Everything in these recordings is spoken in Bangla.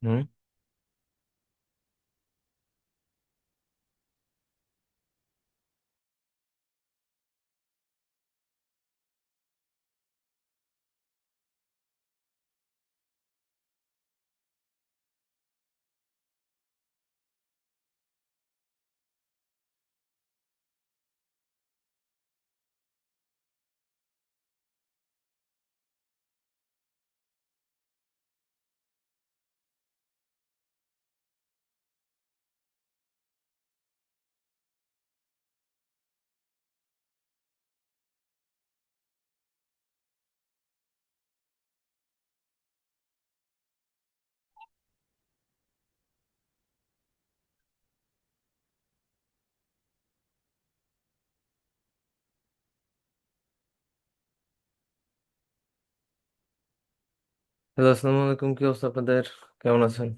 হুম। হ্যালো, আসসালামু আলাইকুম। কি অবস্থা আপনাদের? কেমন আছেন?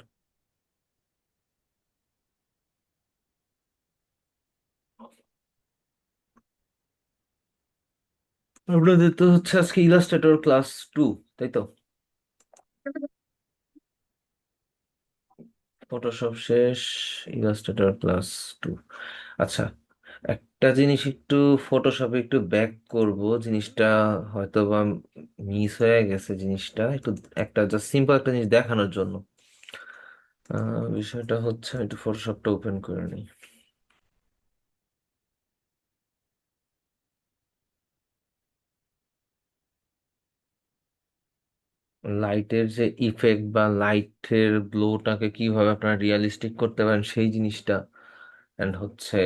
আপনাদের তো হচ্ছে আজকে ইলাস্ট্রেটর ক্লাস 2, তাই তো? ফটোশপ শেষ, ইলাস্ট্রেটর ক্লাস 2। আচ্ছা, একটা জিনিস একটু ফটোশপে একটু ব্যাক করব, জিনিসটা হয়তো বা মিস হয়ে গেছে। জিনিসটা একটু, একটা জাস্ট সিম্পল একটা জিনিস দেখানোর জন্য। বিষয়টা হচ্ছে আমি একটু ফটোশপটা ওপেন করে নিই। লাইটের যে ইফেক্ট বা লাইটের গ্লোটাকে কিভাবে আপনারা রিয়েলিস্টিক করতে পারেন সেই জিনিসটা, এন্ড হচ্ছে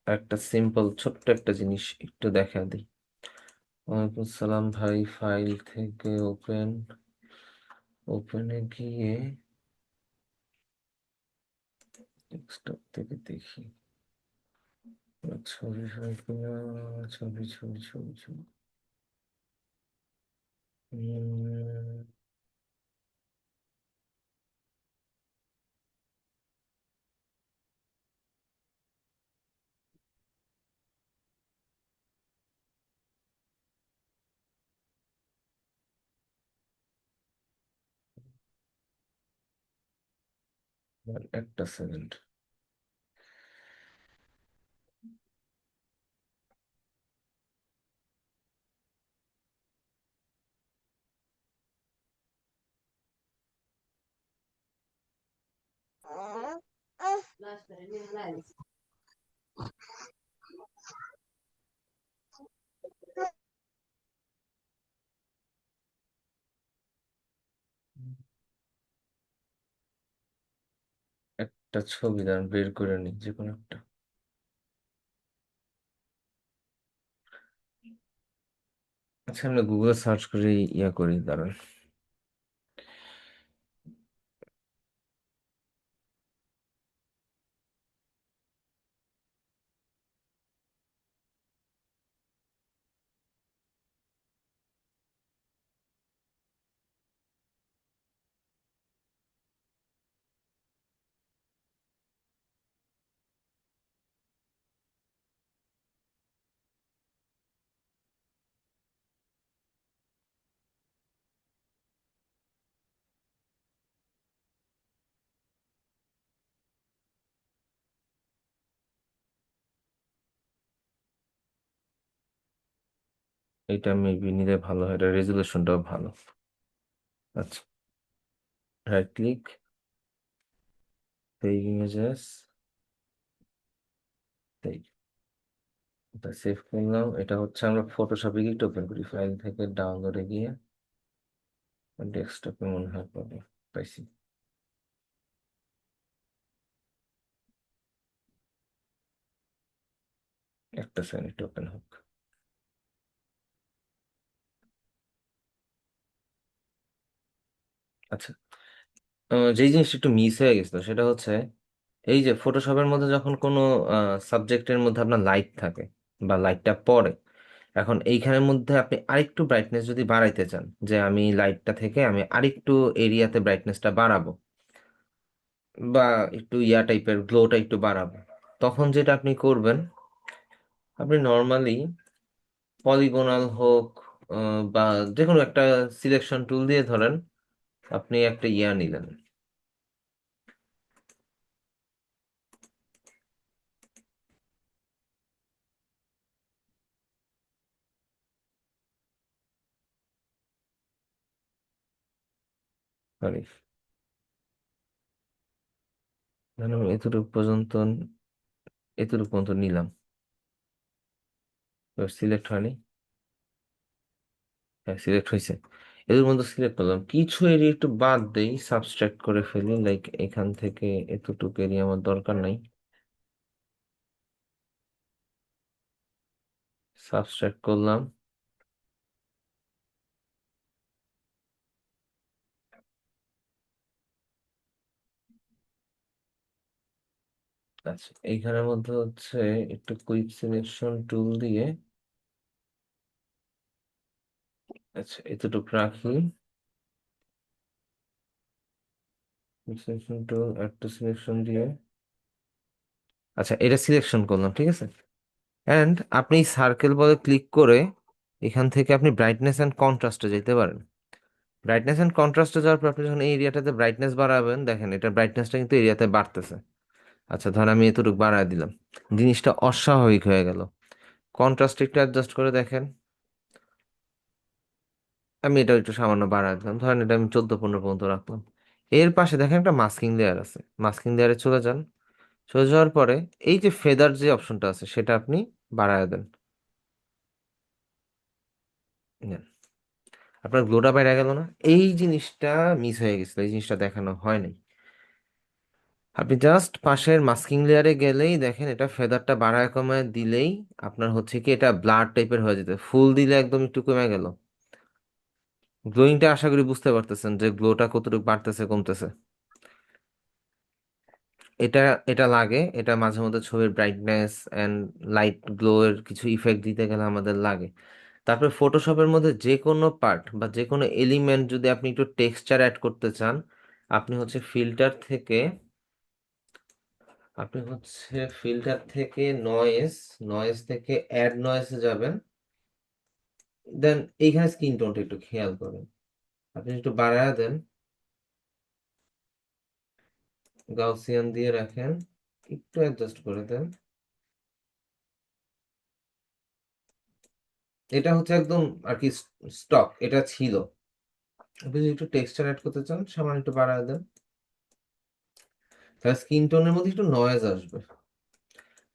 একটা সিম্পল ছোট্ট একটা জিনিস একটু দেখা দিই। ওয়ালাইকুম সালাম ভাই। ফাইল থেকে ওপেন, ওপেনে গিয়ে ডেস্কটপ থেকে দেখি। ছবি ফাইল কিনা, ছবি ছবি ছবি ছবি। উম, একটা সেকেন্ড। একটা ছবি দাঁড়ান, বের করে নিই যে কোনো একটা। আচ্ছা, আমরা গুগলে সার্চ করে ইয়া করি, দাঁড়ান। এটা মেবি নিলে ভালো হয়, এটা রেজুলেশনটাও ভালো। আচ্ছা, রাইট ক্লিক, সেভ ইমেজেস, এটা সেভ করলাম। এটা হচ্ছে আমরা ফটোশপে গিয়ে ওপেন করি, ফাইল থেকে ডাউনলোডে গিয়ে ডেস্কটপে মনে হয় পাবো। পাইছি। একটা সেকেন্ড ওপেন হোক। আচ্ছা, যেই জিনিসটা একটু মিস হয়ে গেছিল সেটা হচ্ছে এই যে ফটোশপের মধ্যে যখন কোনো সাবজেক্টের মধ্যে আপনার লাইট থাকে বা লাইটটা পড়ে, এখন এইখানের মধ্যে আপনি আরেকটু ব্রাইটনেস যদি বাড়াইতে চান, যে আমি লাইটটা থেকে আমি আরেকটু এরিয়াতে ব্রাইটনেসটা বাড়াবো বা একটু ইয়া টাইপের গ্লোটা একটু বাড়াবো, তখন যেটা আপনি করবেন, আপনি নর্মালি পলিগোনাল হোক বা যে কোনো একটা সিলেকশন টুল দিয়ে ধরেন আপনি একটা ইয়া নিলেন, সরি, ধরেন আমি এতটুকু পর্যন্ত নিলাম, সিলেক্ট হয়নি। হ্যাঁ, সিলেক্ট হয়েছে। এদের মধ্যে সিলেক্ট করলাম, কিছু এরিয়া একটু বাদ দেই, সাবস্ট্রাক্ট করে ফেলি, লাইক এখান থেকে এতটুকু এরিয়া আমার দরকার নাই, সাবস্ট্রাক্ট করলাম। আচ্ছা, এইখানের মধ্যে হচ্ছে একটু কুইক সিলেকশন টুল দিয়ে, আচ্ছা এতটুকু রাখি, সিলেকশন টুল একটা সিলেকশন দিয়ে, আচ্ছা এটা সিলেকশন করলাম, ঠিক আছে। অ্যান্ড আপনি সার্কেল বলে ক্লিক করে এখান থেকে আপনি ব্রাইটনেস অ্যান্ড কন্ট্রাস্টে যেতে পারেন। ব্রাইটনেস অ্যান্ড কন্ট্রাস্টে যাওয়ার পর আপনি যখন এই এরিয়াটাতে ব্রাইটনেস বাড়াবেন, দেখেন এটা ব্রাইটনেসটা কিন্তু এরিয়াতে বাড়তেছে। আচ্ছা ধর আমি এতটুকু বাড়ায় দিলাম, জিনিসটা অস্বাভাবিক হয়ে গেল। কন্ট্রাস্ট একটু অ্যাডজাস্ট করে দেখেন, আমি এটা একটু সামান্য বাড়ায় দিলাম, ধরেন এটা আমি 14-15 পর্যন্ত রাখলাম। এর পাশে দেখেন একটা মাস্কিং লেয়ার আছে, মাস্কিং লেয়ারে চলে যান। চলে যাওয়ার পরে এই যে ফেদার যে অপশনটা আছে সেটা আপনি বাড়ায় দেন। নেন। আপনার গ্লোটা বাইরে গেল না? এই জিনিসটা মিস হয়ে গেছিল, এই জিনিসটা দেখানো হয় নাই। আপনি জাস্ট পাশের মাস্কিং লেয়ারে গেলেই দেখেন এটা ফেদারটা বাড়ায় কমায় দিলেই আপনার হচ্ছে কি এটা ব্লাড টাইপের হয়ে যেতে, ফুল দিলে একদম একটু কমে গেল। গ্লোয়িংটা আশা করি বুঝতে পারতেছেন যে গ্লোটা কতটুকু বাড়তেছে কমতেছে। এটা এটা লাগে, এটা মাঝে মধ্যে ছবির ব্রাইটনেস এন্ড লাইট গ্লো এর কিছু ইফেক্ট দিতে গেলে আমাদের লাগে। তারপরে ফটোশপের মধ্যে যে কোনো পার্ট বা যে কোনো এলিমেন্ট যদি আপনি একটু টেক্সচার অ্যাড করতে চান, আপনি হচ্ছে ফিল্টার থেকে, নয়েজ, নয়েজ থেকে অ্যাড নয়েজে যাবেন। দেন এইখানে স্কিন টোনটা একটু খেয়াল করুন, আপনি একটু বাড়ায় দেন, গাউসিয়ান দিয়ে রাখেন, একটু অ্যাডজাস্ট করে দেন। এটা হচ্ছে একদম আর কি স্টক, এটা ছিল। আপনি যদি একটু টেক্সচার অ্যাড করতে চান সামান্য একটু বাড়ায় দেন, তাহলে স্কিন টোনের মধ্যে একটু নয়েজ আসবে।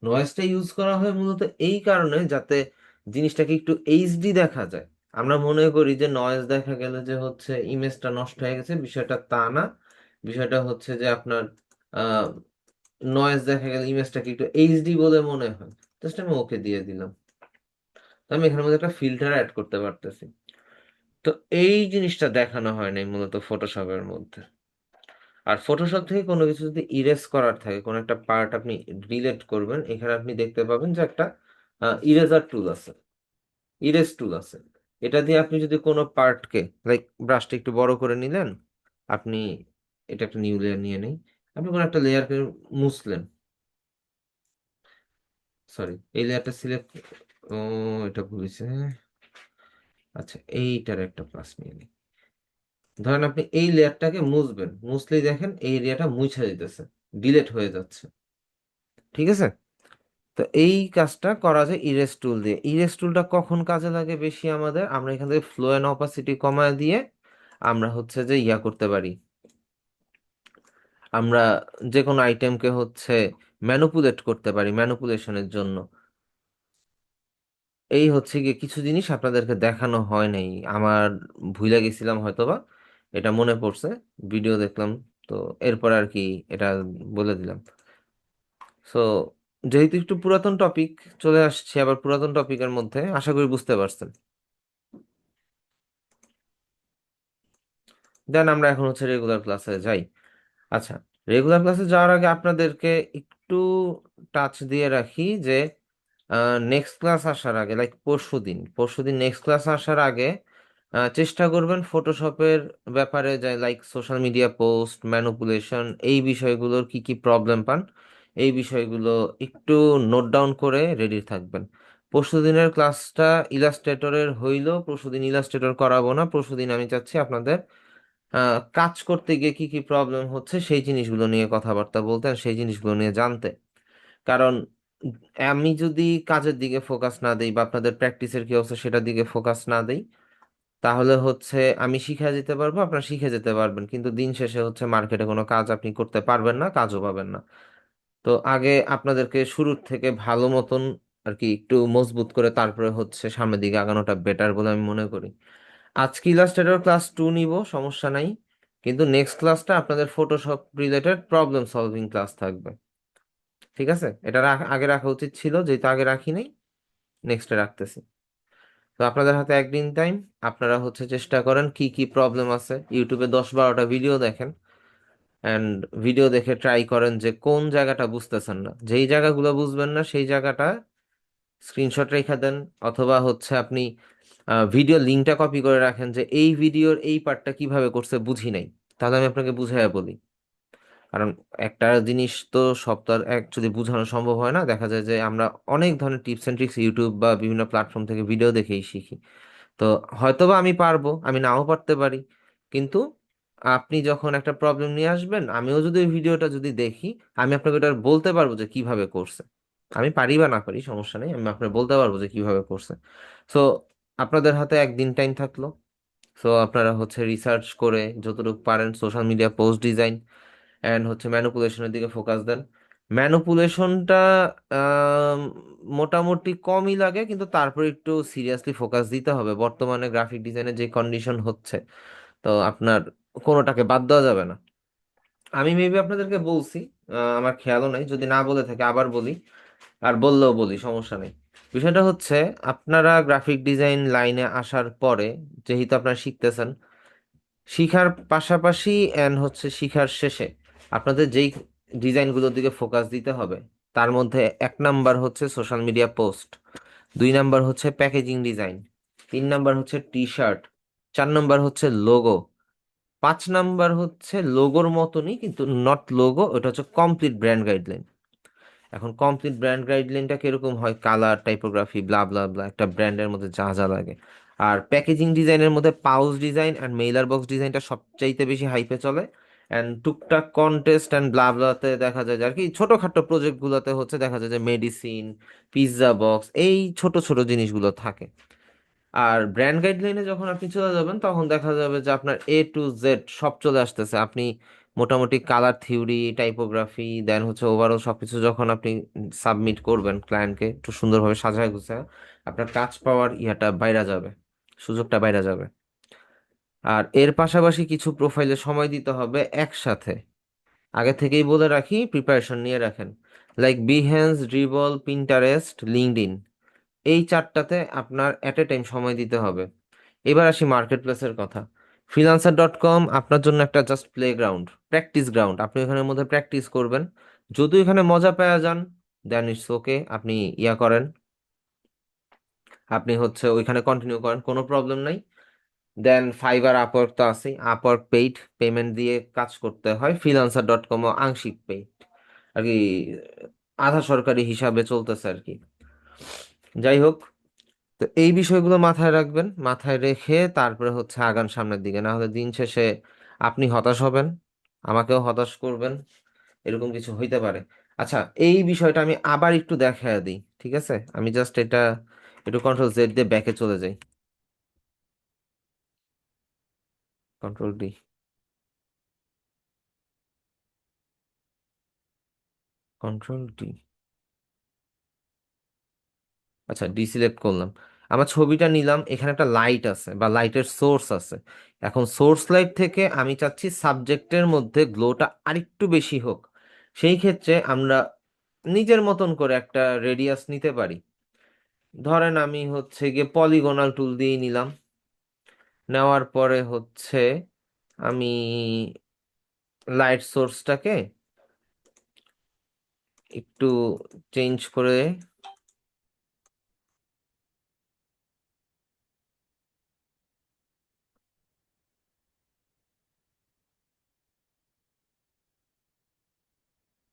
নয়েজটা ইউজ করা হয় মূলত এই কারণে যাতে জিনিসটাকে একটু এইচডি দেখা যায়। আমরা মনে করি যে নয়েজ দেখা গেলে যে হচ্ছে ইমেজটা নষ্ট হয়ে গেছে, বিষয়টা তা না। বিষয়টা হচ্ছে যে আপনার নয়েজ দেখা গেলে ইমেজটাকে একটু এইচডি বলে মনে হয়। জাস্ট আমি ওকে দিয়ে দিলাম, তো আমি এখানের মধ্যে একটা ফিল্টার অ্যাড করতে পারতেছি। তো এই জিনিসটা দেখানো হয় নাই মূলত ফটোশপের মধ্যে। আর ফটোশপ থেকে কোনো কিছু যদি ইরেজ করার থাকে, কোনো একটা পার্ট আপনি ডিলিট করবেন, এখানে আপনি দেখতে পাবেন যে একটা ইরেজার টুল আছে, ইরেজ টুল আছে। এটা দিয়ে আপনি যদি কোনো পার্টকে, লাইক ব্রাশটা একটু বড় করে নিলেন আপনি, এটা একটা নিউ লেয়ার নিয়ে নেই, আপনি কোনো একটা লেয়ারকে মুছলেন, সরি এই লেয়ারটা সিলেক্ট, ও এটা ভুলেছে। আচ্ছা এইটার একটা প্লাস নিয়ে নিই। ধরেন আপনি এই লেয়ারটাকে মুছবেন, মুছলেই দেখেন এই এরিয়াটা মুছে যেতেছে, ডিলেট হয়ে যাচ্ছে, ঠিক আছে। তো এই কাজটা করা যায় ইরেজ টুল দিয়ে। ইরেজ টুলটা কখন কাজে লাগে বেশি আমাদের, আমরা এখান থেকে ফ্লো এন্ড অপাসিটি কমায় দিয়ে আমরা হচ্ছে যে ইয়া করতে পারি, আমরা যে কোনো আইটেমকে হচ্ছে ম্যানুপুলেট করতে পারি ম্যানুপুলেশনের জন্য। এই হচ্ছে গিয়ে কিছু জিনিস আপনাদেরকে দেখানো হয় নাই, আমার ভুলে গেছিলাম হয়তোবা, এটা মনে পড়ছে, ভিডিও দেখলাম, তো এরপর আর কি এটা বলে দিলাম। সো যেহেতু একটু পুরাতন টপিক, চলে আসছে আবার পুরাতন টপিকের মধ্যে, আশা করি বুঝতে পারছেন। দেন আমরা এখন হচ্ছে রেগুলার ক্লাসে যাই। আচ্ছা, রেগুলার ক্লাসে যাওয়ার আগে আপনাদেরকে একটু টাচ দিয়ে রাখি যে নেক্সট ক্লাস আসার আগে, লাইক পরশুদিন নেক্সট ক্লাস আসার আগে চেষ্টা করবেন ফটোশপের ব্যাপারে, যে like social media post manipulation এই বিষয়গুলোর কি কি প্রবলেম পান, এই বিষয়গুলো একটু নোট ডাউন করে রেডি থাকবেন। পরশুদিনের ক্লাসটা ইলাস্ট্রেটরের হইলেও পরশুদিন ইলাস্ট্রেটর করাবো না, পরশুদিন আমি চাচ্ছি আপনাদের কাজ করতে গিয়ে কি কি প্রবলেম হচ্ছে সেই জিনিসগুলো নিয়ে কথাবার্তা বলতে আর সেই জিনিসগুলো নিয়ে জানতে। কারণ আমি যদি কাজের দিকে ফোকাস না দেই বা আপনাদের প্র্যাকটিসের কি অবস্থা সেটার দিকে ফোকাস না দেই, তাহলে হচ্ছে আমি শিখে যেতে পারবো, আপনারা শিখে যেতে পারবেন, কিন্তু দিন শেষে হচ্ছে মার্কেটে কোনো কাজ আপনি করতে পারবেন না, কাজও পাবেন না। তো আগে আপনাদেরকে শুরুর থেকে ভালো মতন আর কি একটু মজবুত করে তারপরে হচ্ছে সামনের দিকে আগানোটা বেটার বলে আমি মনে করি। আজকে ইলাস্ট্রেটর ক্লাস 2 নিব, সমস্যা নাই, কিন্তু নেক্সট ক্লাসটা আপনাদের Photoshop related problem solving class থাকবে। ঠিক আছে, এটা আগে রাখা উচিত ছিল, যেহেতু আগে রাখি নাই, নেক্সটে রাখতেছি। তো আপনাদের হাতে একদিন টাইম, আপনারা হচ্ছে চেষ্টা করেন কি কি প্রবলেম আছে, ইউটিউবে 10-12টা ভিডিও দেখেন, অ্যান্ড ভিডিও দেখে ট্রাই করেন যে কোন জায়গাটা বুঝতেছেন না, যেই জায়গাগুলো বুঝবেন না সেই জায়গাটা স্ক্রিনশট রেখে দেন, অথবা হচ্ছে আপনি ভিডিও লিঙ্কটা কপি করে রাখেন যে এই ভিডিওর এই পার্টটা কিভাবে করছে বুঝি নাই, তাহলে আমি আপনাকে বুঝাইয়া বলি। কারণ একটা জিনিস তো সব তো আর অ্যাকচুয়ালি বোঝানো সম্ভব হয় না, দেখা যায় যে আমরা অনেক ধরনের টিপস এন্ড ট্রিক্স ইউটিউব বা বিভিন্ন প্ল্যাটফর্ম থেকে ভিডিও দেখেই শিখি। তো হয়তোবা আমি পারবো, আমি নাও পারতে পারি, কিন্তু আপনি যখন একটা প্রবলেম নিয়ে আসবেন, আমিও যদি ওই ভিডিওটা যদি দেখি, আমি আপনাকে ওটা বলতে পারবো যে কিভাবে করছে। আমি পারি বা না পারি সমস্যা নেই, আমি আপনাকে বলতে পারবো যে কিভাবে করছে। সো আপনাদের হাতে একদিন টাইম থাকলো। সো আপনারা হচ্ছে রিসার্চ করে যতটুকু পারেন social media post design and হচ্ছে ম্যানুপুলেশনের দিকে ফোকাস দেন। ম্যানুপুলেশনটা মোটামুটি কমই লাগে, কিন্তু তারপরে একটু সিরিয়াসলি ফোকাস দিতে হবে, বর্তমানে গ্রাফিক ডিজাইনের যে কন্ডিশন হচ্ছে, তো আপনার কোনোটাকে বাদ দেওয়া যাবে না। আমি মেবি আপনাদেরকে বলছি, আমার খেয়ালও নাই, যদি না বলে থাকে আবার বলি, আর বললেও বলি, সমস্যা নেই। বিষয়টা হচ্ছে আপনারা গ্রাফিক ডিজাইন লাইনে আসার পরে, যেহেতু আপনারা শিখতেছেন, শিখার পাশাপাশি এন্ড হচ্ছে শিখার শেষে আপনাদের যেই ডিজাইনগুলোর দিকে ফোকাস দিতে হবে, তার মধ্যে 1 নাম্বার হচ্ছে সোশ্যাল মিডিয়া পোস্ট, 2 নাম্বার হচ্ছে প্যাকেজিং ডিজাইন, 3 নাম্বার হচ্ছে টি শার্ট, 4 নাম্বার হচ্ছে লোগো, 5 নাম্বার হচ্ছে লোগোর মতনই কিন্তু নট লোগো, ওটা হচ্ছে কমপ্লিট ব্র্যান্ড গাইডলাইন। এখন কমপ্লিট ব্র্যান্ড গাইডলাইনটা কিরকম হয়, কালার, টাইপোগ্রাফি, ব্লা ব্লা ব্লা, একটা ব্র্যান্ডের মধ্যে যা যা লাগে। আর প্যাকেজিং ডিজাইনের মধ্যে pouch design and mailer box ডিজাইনটা সবচাইতে বেশি হাইপে চলে। অ্যান্ড টুকটাক কন্টেস্ট অ্যান্ড ব্লা ব্লাতে দেখা যায় যে আর কি ছোটোখাটো প্রজেক্টগুলোতে হচ্ছে দেখা যায় যে মেডিসিন, পিৎজা বক্স, এই ছোট ছোট জিনিসগুলো থাকে। আর ব্র্যান্ড গাইডলাইনে যখন আপনি চলে যাবেন, তখন দেখা যাবে যে আপনার A to Z সব চলে আসতেছে। আপনি মোটামুটি কালার থিওরি, টাইপোগ্রাফি, দেন হচ্ছে ওভারঅল সবকিছু যখন আপনি সাবমিট করবেন ক্লায়েন্টকে একটু সুন্দরভাবে সাজায় গুছায়, আপনার কাজ পাওয়ার ইয়াটা বাইরা যাবে, সুযোগটা বাইরা যাবে। আর এর পাশাপাশি কিছু প্রোফাইলে সময় দিতে হবে একসাথে। আগে থেকেই বলে রাখি, প্রিপারেশন নিয়ে রাখেন, like Behance, dribble, Pinterest, LinkedIn, এই চারটাতে আপনার এট এ টাইম সময় দিতে হবে। এবার আসি মার্কেট প্লেসের কথা। ফ্রিল্যান্সার.কম আপনার জন্য একটা just play ground, practice ground, আপনি এখানের মধ্যে প্র্যাকটিস করবেন। যদি এখানে মজা পাওয়া যান, দেন ইটস ওকে, আপনি ইয়া করেন, আপনি হচ্ছে ওইখানে কন্টিনিউ করেন, কোনো প্রবলেম নাই। দেন ফাইবার, আপওয়ার্ক তো আছেই, আপওয়ার্ক পেইড পেমেন্ট দিয়ে কাজ করতে হয়, ফ্রিল্যান্সার.কমও আংশিক পেইড আর কি, আধা সরকারি হিসাবে চলতেছে আর কি। যাই হোক, তো এই বিষয়গুলো মাথায় রাখবেন, মাথায় রেখে তারপরে হচ্ছে আগান সামনের দিকে, না হলে দিন শেষে আপনি হতাশ হবেন, আমাকেও হতাশ করবেন, এরকম কিছু হইতে পারে। আচ্ছা, এই বিষয়টা আমি আবার একটু দেখায় দিই, ঠিক আছে? আমি জাস্ট এটা একটু Ctrl+Z দিয়ে ব্যাকে চলে যাই, Ctrl+D, Ctrl+D। আচ্ছা, ডিসিলেক্ট করলাম, আমার ছবিটা নিলাম, এখানে একটা লাইট আছে বা লাইটের সোর্স আছে। এখন সোর্স লাইট থেকে আমি চাচ্ছি সাবজেক্টের মধ্যে গ্লোটা আরেকটু বেশি হোক। সেই ক্ষেত্রে আমরা নিজের মতন করে একটা রেডিয়াস নিতে পারি। ধরেন আমি হচ্ছে গিয়ে পলিগোনাল টুল দিয়ে নিলাম, নেওয়ার পরে হচ্ছে আমি লাইট সোর্সটাকে একটু চেঞ্জ করে,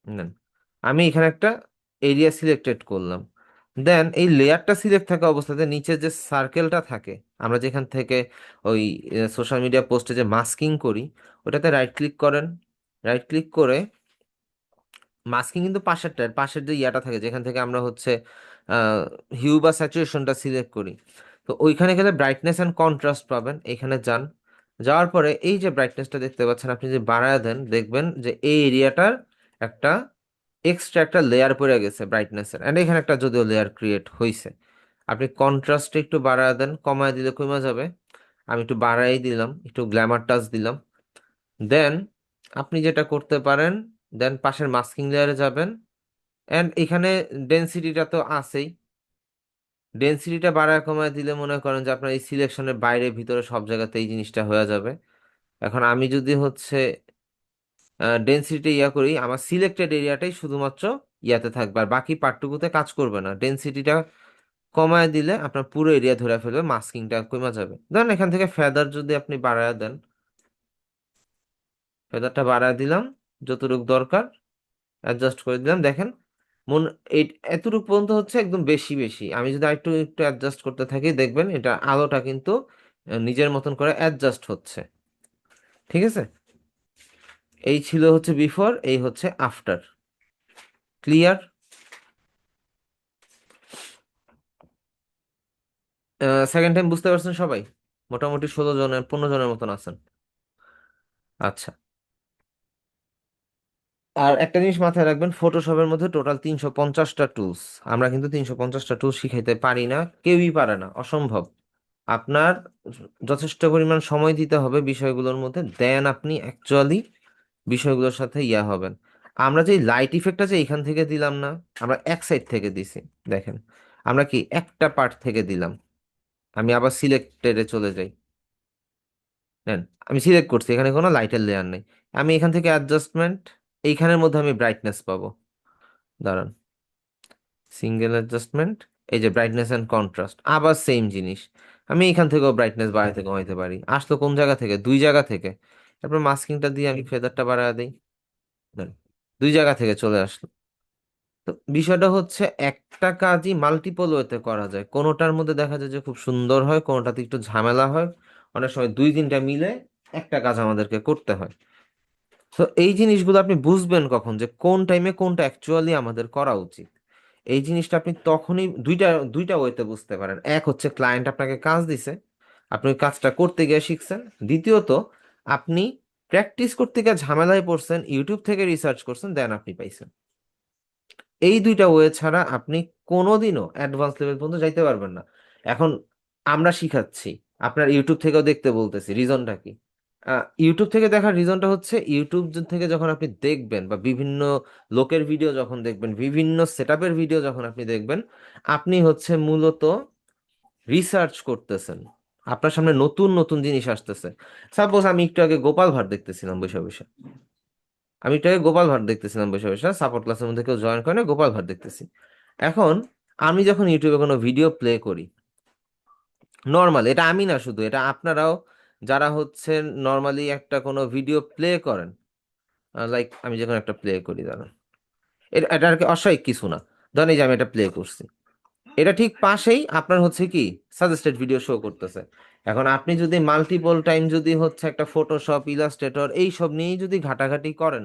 নেন, আমি এখানে একটা এরিয়া সিলেক্টেড করলাম। দেন এই লেয়ারটা সিলেক্ট থাকা অবস্থাতে নিচে যে সার্কেলটা থাকে, আমরা যেখান থেকে ওই সোশ্যাল মিডিয়া পোস্টে যে মাস্কিং করি, ওটাতে রাইট ক্লিক করেন। রাইট ক্লিক করে মাস্কিং কিন্তু পাশের যে ইয়াটা থাকে, যেখান থেকে আমরা হচ্ছে হিউ বা স্যাচুরেশনটা সিলেক্ট করি, তো ওইখানে গেলে ব্রাইটনেস অ্যান্ড কন্ট্রাস্ট পাবেন, এখানে যান। যাওয়ার পরে এই যে ব্রাইটনেসটা দেখতে পাচ্ছেন, আপনি যদি বাড়ায় দেন দেখবেন যে এই এরিয়াটার একটা এক্সট্রা একটা লেয়ার পড়ে গেছে ব্রাইটনেসের, এন্ড এখানে একটা যদিও লেয়ার ক্রিয়েট হয়েছে। আপনি কন্ট্রাস্ট একটু বাড়ায় দেন, কমায় দিলে কমে যাবে। আমি একটু বাড়াই দিলাম, একটু গ্ল্যামার টাচ দিলাম। দেন আপনি যেটা করতে পারেন, দেন পাশের মাস্কিং লেয়ারে যাবেন, এন্ড এখানে ডেনসিটিটা তো আছেই, ডেনসিটিটা বাড়ায় কমায় দিলে মনে করেন যে আপনার এই সিলেকশনের বাইরে ভিতরে সব জায়গাতে এই জিনিসটা হয়ে যাবে। এখন আমি যদি হচ্ছে ডেনসিটি ইয়া করি, আমার সিলেক্টেড এরিয়াটাই শুধুমাত্র ইয়াতে থাকবে, আর বাকি পার্টটুকুতে কাজ করবে না। ডেনসিটিটা কমায় দিলে আপনার পুরো এরিয়া ধরে ফেলবে, মাস্কিংটা কমে যাবে। ধরেন এখান থেকে ফেদার যদি আপনি বাড়ায় দেন, ফেদারটা বাড়ায় দিলাম যতটুকু দরকার, অ্যাডজাস্ট করে দিলাম। দেখেন মন এই এতটুকু পর্যন্ত হচ্ছে একদম বেশি বেশি। আমি যদি একটু একটু অ্যাডজাস্ট করতে থাকি দেখবেন এটা আলোটা কিন্তু নিজের মতন করে অ্যাডজাস্ট হচ্ছে। ঠিক আছে, এই ছিল হচ্ছে বিফোর, এই হচ্ছে আফটার। ক্লিয়ার? সেকেন্ড টাইম বুঝতে পারছেন সবাই? মোটামুটি 16 জনের 15 জনের মতন আছেন। আচ্ছা, আর একটা জিনিস মাথায় রাখবেন, ফটোশপের মধ্যে টোটাল 350টা টুলস। আমরা কিন্তু 350টা টুলস শিখাইতে পারি না, কেউই পারে না, অসম্ভব। আপনার যথেষ্ট পরিমাণ সময় দিতে হবে বিষয়গুলোর মধ্যে, দেন আপনি অ্যাকচুয়ালি বিষয়গুলোর সাথে ইয়া হবেন। আমরা যে লাইট ইফেক্টটা যে এখান থেকে দিলাম না, আমরা এক সাইড থেকে দিছি। দেখেন আমরা কি একটা পার্ট থেকে দিলাম। আমি আবার সিলেক্টেডে চলে যাই, দেন আমি সিলেক্ট করছি, এখানে কোনো লাইটের লেয়ার নেই। আমি এখান থেকে অ্যাডজাস্টমেন্ট, এইখানের মধ্যে আমি ব্রাইটনেস পাবো। দাঁড়ান, সিঙ্গেল অ্যাডজাস্টমেন্ট, এই যে ব্রাইটনেস অ্যান্ড কন্ট্রাস্ট, আবার সেম জিনিস। আমি এখান থেকেও ব্রাইটনেস বাড়াইতে কমাইতে পারি। আসলো কোন জায়গা থেকে? দুই জায়গা থেকে। তারপর মাস্কিংটা দিয়ে আমি ফেদারটা বাড়ায় দিই, দেন দুই জায়গা থেকে চলে আসলো। তো বিষয়টা হচ্ছে একটা কাজই মাল্টিপল ওয়েতে করা যায়, কোনোটার মধ্যে দেখা যায় যে খুব সুন্দর হয়, কোনোটাতে একটু ঝামেলা হয়। অনেক সময় দুই তিনটা মিলে একটা কাজ আমাদেরকে করতে হয়। তো এই জিনিসগুলো আপনি বুঝবেন কখন যে কোন টাইমে কোনটা অ্যাকচুয়ালি আমাদের করা উচিত। এই জিনিসটা আপনি তখনই দুইটা দুইটা ওয়েতে বুঝতে পারেন। এক হচ্ছে ক্লায়েন্ট আপনাকে কাজ দিছে, আপনি ওই কাজটা করতে গিয়ে শিখছেন। দ্বিতীয়ত আপনি প্র্যাকটিস করতে গিয়ে ঝামেলায় পড়ছেন, ইউটিউব থেকে রিসার্চ করছেন, দেন আপনি পাইছেন। এই দুইটা ওয়ে ছাড়া আপনি কোনোদিনও অ্যাডভান্স লেভেল পর্যন্ত যাইতে পারবেন না। এখন আমরা শিখাচ্ছি, আপনার ইউটিউব থেকেও দেখতে বলতেছি, রিজনটা কি? ইউটিউব থেকে দেখার রিজনটা হচ্ছে, ইউটিউব থেকে যখন আপনি দেখবেন বা বিভিন্ন লোকের ভিডিও যখন দেখবেন, বিভিন্ন সেটআপের ভিডিও যখন আপনি দেখবেন, আপনি হচ্ছে মূলত রিসার্চ করতেছেন। আপনার সামনে নতুন নতুন জিনিস আসতেছে। সাপোজ আমি একটু আগে গোপাল ভাঁড় দেখতেছিলাম বসে বসে, আমি একটু আগে গোপাল ভাঁড় দেখতেছিলাম বসে বসে, সাপোর্ট ক্লাসের মধ্যে কেউ জয়েন করে না, গোপাল ভাঁড় দেখতেছি। এখন আমি যখন ইউটিউবে কোনো ভিডিও প্লে করি, নর্মাল, এটা আমি না শুধু, এটা আপনারাও যারা হচ্ছে নর্মালি একটা কোনো ভিডিও প্লে করেন, লাইক আমি যখন একটা প্লে করি, দাঁড়ান, এটা আর কি অস্বাভাবিক কিছু না। ধরেন এই যে আমি এটা প্লে করছি, এটা ঠিক পাশেই আপনার হচ্ছে কি সাজেস্টেড ভিডিও শো করতেছে। এখন আপনি যদি মাল্টিপল টাইম যদি হচ্ছে একটা ফটোশপ, ইলাস্ট্রেটর এই সব নিয়েই যদি ঘাটাঘাটি করেন,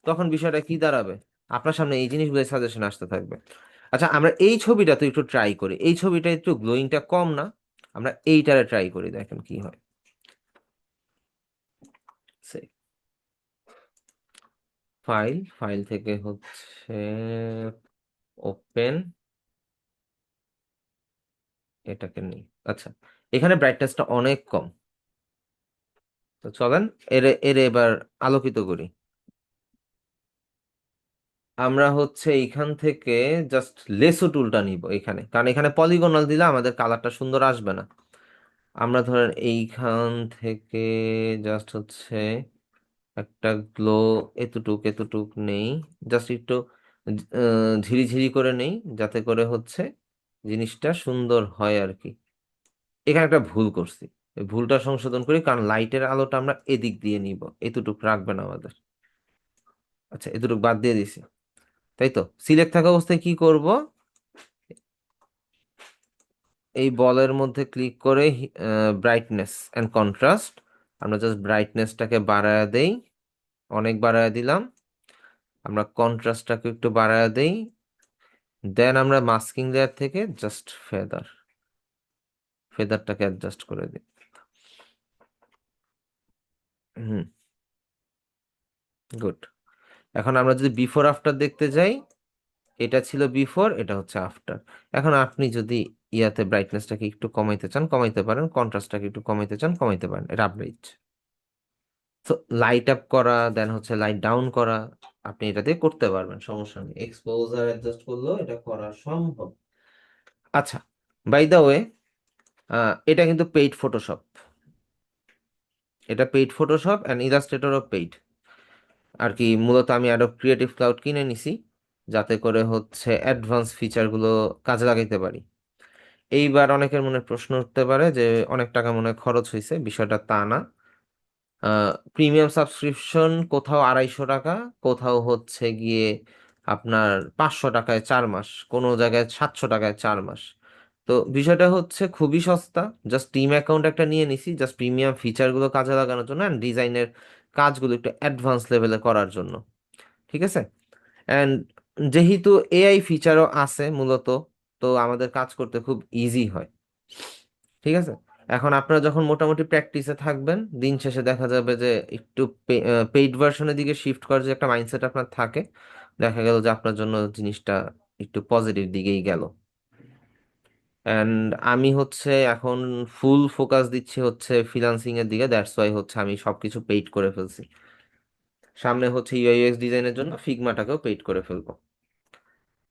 তখন বিষয়টা কি দাঁড়াবে? আপনার সামনে এই জিনিসগুলো সাজেশন আসতে থাকবে। আচ্ছা, আমরা এই ছবিটা তো একটু ট্রাই করি, এই ছবিটা একটু গ্লোয়িংটা কম না? আমরা এইটারে ট্রাই করি, দেখেন কি হয়। ফাইল, ফাইল থেকে হচ্ছে ওপেন, এটাকে নিই। আচ্ছা, এখানে ব্রাইটনেসটা অনেক কম। তো চলেন এরে এরে এবার আলোকিত করি। আমরা হচ্ছে এইখান থেকে জাস্ট লেসো টুলটা নিব এখানে, কারণ এখানে পলিগনাল দিলে আমাদের কালারটা সুন্দর আসবে না। আমরা ধরেন এইখান থেকে জাস্ট হচ্ছে একটা গ্লো, এতটুক এতটুক নেই, জাস্ট একটু ঝিরিঝিরি করে নেই, যাতে করে হচ্ছে জিনিসটা সুন্দর হয় আর কি। এখানে একটা ভুল করছি, এই ভুলটা সংশোধন করি, কারণ লাইটের আলোটা আমরা এদিক দিয়ে নিব, এতটুক রাখবেন আমাদের। আচ্ছা, এতটুক বাদ দিয়ে দিছি, তাই তো। সিলেক্ট থাকা অবস্থায় কি করব? এই বলের মধ্যে ক্লিক করে ব্রাইটনেস অ্যান্ড কন্ট্রাস্ট, আমরা জাস্ট ব্রাইটনেসটাকে বাড়ায় দেই, অনেক বাড়ায় দিলাম। আমরা কন্ট্রাস্টটাকে একটু বাড়ায় দেই, দেন আমরা মাস্কিং লেয়ার থেকে জাস্ট ফেদার, ফেদারটাকে অ্যাডজাস্ট করে দিই। হুম, গুড। এখন আমরা যদি বিফোর আফটার দেখতে যাই, এটা ছিল বিফোর, এটা হচ্ছে আফটার। এখন আপনি যদি ইয়াতে ব্রাইটনেসটাকে একটু কমাইতে চান কমাইতে পারেন, কন্ট্রাস্টটাকে একটু কমাইতে চান কমাইতে পারেন, এটা আপনার ইচ্ছে। তো লাইট আপ করা দেন হচ্ছে লাইট ডাউন করা, আপনি এটা দিয়ে করতে পারবেন, সমস্যা নেই। এক্সপোজার অ্যাডজাস্ট করলেও এটা করা সম্ভব। আচ্ছা, বাই দ্য ওয়ে, এটা কিন্তু পেইড ফটোশপ। এটা পেইড ফটোশপ অ্যান্ড ইলাস্ট্রেটরও পেইড। আর কি মূলত আমি অ্যাডোব ক্রিয়েটিভ ক্লাউড কিনে নিছি, যাতে করে হচ্ছে অ্যাডভান্স ফিচারগুলো কাজে লাগাইতে পারি। এইবার অনেকের মনে প্রশ্ন উঠতে পারে যে অনেক টাকা মনে হয় খরচ হয়েছে, বিষয়টা তা না। প্রিমিয়াম সাবস্ক্রিপশন কোথাও 250 টাকা, কোথাও হচ্ছে গিয়ে আপনার 500 টাকায় 4 মাস, কোনো জায়গায় 700 টাকায় 4 মাস। তো বিষয়টা হচ্ছে খুবই সস্তা। জাস্ট টিম অ্যাকাউন্ট একটা নিয়ে নিছি, জাস্ট প্রিমিয়াম ফিচারগুলো কাজে লাগানোর জন্য অ্যান্ড ডিজাইনের কাজগুলো একটু অ্যাডভান্স লেভেলে করার জন্য। ঠিক আছে। অ্যান্ড যেহেতু এআই ফিচারও আছে মূলত, তো আমাদের কাজ করতে খুব ইজি হয়। ঠিক আছে। এখন আপনারা যখন মোটামুটি প্র্যাকটিসে থাকবেন, দিন শেষে দেখা যাবে যে একটু পেইড ভার্সনের দিকে শিফট করার যে একটা মাইন্ডসেট আপনার থাকে, দেখা গেল যে আপনার জন্য জিনিসটা একটু পজিটিভ দিকেই গেল। অ্যান্ড আমি হচ্ছে এখন ফুল ফোকাস দিচ্ছি হচ্ছে ফ্রিল্যান্সিং এর দিকে, দ্যাটস ওয়াই হচ্ছে আমি সবকিছু পেইড করে ফেলছি। সামনে হচ্ছে ইউআই ইউএক্স ডিজাইনের জন্য ফিগমাটাকেও পেইড করে ফেলবো।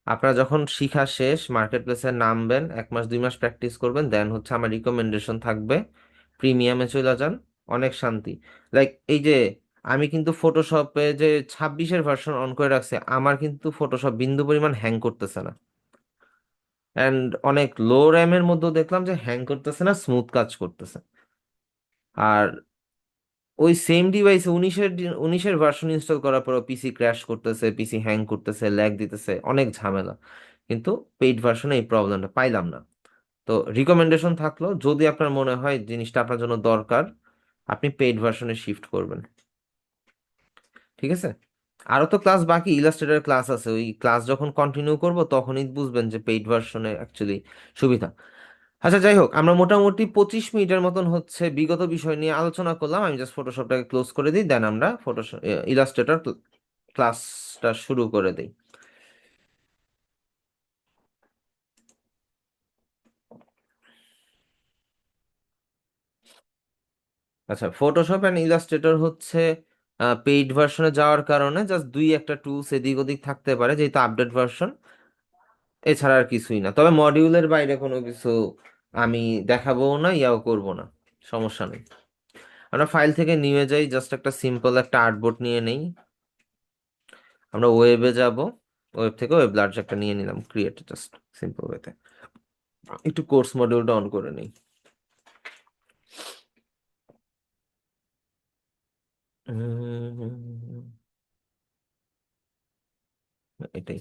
আপনারা যখন শিখা শেষ মার্কেট প্লেসে নামবেন, 1 মাস 2 মাস প্র্যাকটিস করবেন, দেন হচ্ছে আমার রিকমেন্ডেশন থাকবে প্রিমিয়ামে চলে যান, অনেক শান্তি। লাইক এই যে আমি কিন্তু ফটোশপে যে 26-এর ভার্সন অন করে রাখছি, আমার কিন্তু ফটোশপ বিন্দু পরিমাণ হ্যাং করতেছে না। অ্যান্ড অনেক লো র্যামের মধ্যেও দেখলাম যে হ্যাং করতেছে না, স্মুথ কাজ করতেছে। আর ওই সেম ডিভাইসে 19-এর ভার্সন ইনস্টল করার পর পিসি ক্র্যাশ করতেছে, পিসি হ্যাং করতেছে, ল্যাগ দিতেছে, অনেক ঝামেলা। কিন্তু পেইড ভার্সনে এই প্রবলেমটা পাইলাম না। তো রিকমেন্ডেশন থাকলো, যদি আপনার মনে হয় জিনিসটা আপনার জন্য দরকার, আপনি পেইড ভার্সনে শিফট করবেন। ঠিক আছে। আরো তো ক্লাস বাকি, ইলাস্ট্রেটর ক্লাস আছে, ওই ক্লাস যখন কন্টিনিউ করব তখনই বুঝবেন যে পেইড ভার্সনে অ্যাকচুয়ালি সুবিধা। আচ্ছা, যাই হোক, আমরা মোটামুটি 25 মিনিটের মতন হচ্ছে বিগত বিষয় নিয়ে আলোচনা করলাম। আমি জাস্ট ফটোশপটাকে ক্লোজ করে দিই, দেন আমরা ফটোশপ ইলাস্ট্রেটর ক্লাসটা শুরু করে দিই। আচ্ছা, ফটোশপ অ্যান্ড ইলাস্ট্রেটর হচ্ছে পেইড ভার্সনে যাওয়ার কারণে জাস্ট দুই একটা টুলস এদিক ওদিক থাকতে পারে, যেহেতু আপডেট ভার্সন। এছাড়া আর কিছুই না, তবে মডিউলের বাইরে কোনো কিছু আমি দেখাবো না, ইয়াও করব না, সমস্যা নেই। আমরা ফাইল থেকে নিয়ে যাই, জাস্ট একটা সিম্পল একটা আর্টবোর্ড নিয়ে নেই। আমরা ওয়েবে যাব, ওয়েব থেকে ওয়েব লার্জ একটা নিয়ে নিলাম, ক্রিয়েট জাস্ট সিম্পল ওয়েতে। একটু কোর্স মডিউলটা অন করে নিই। এটাই।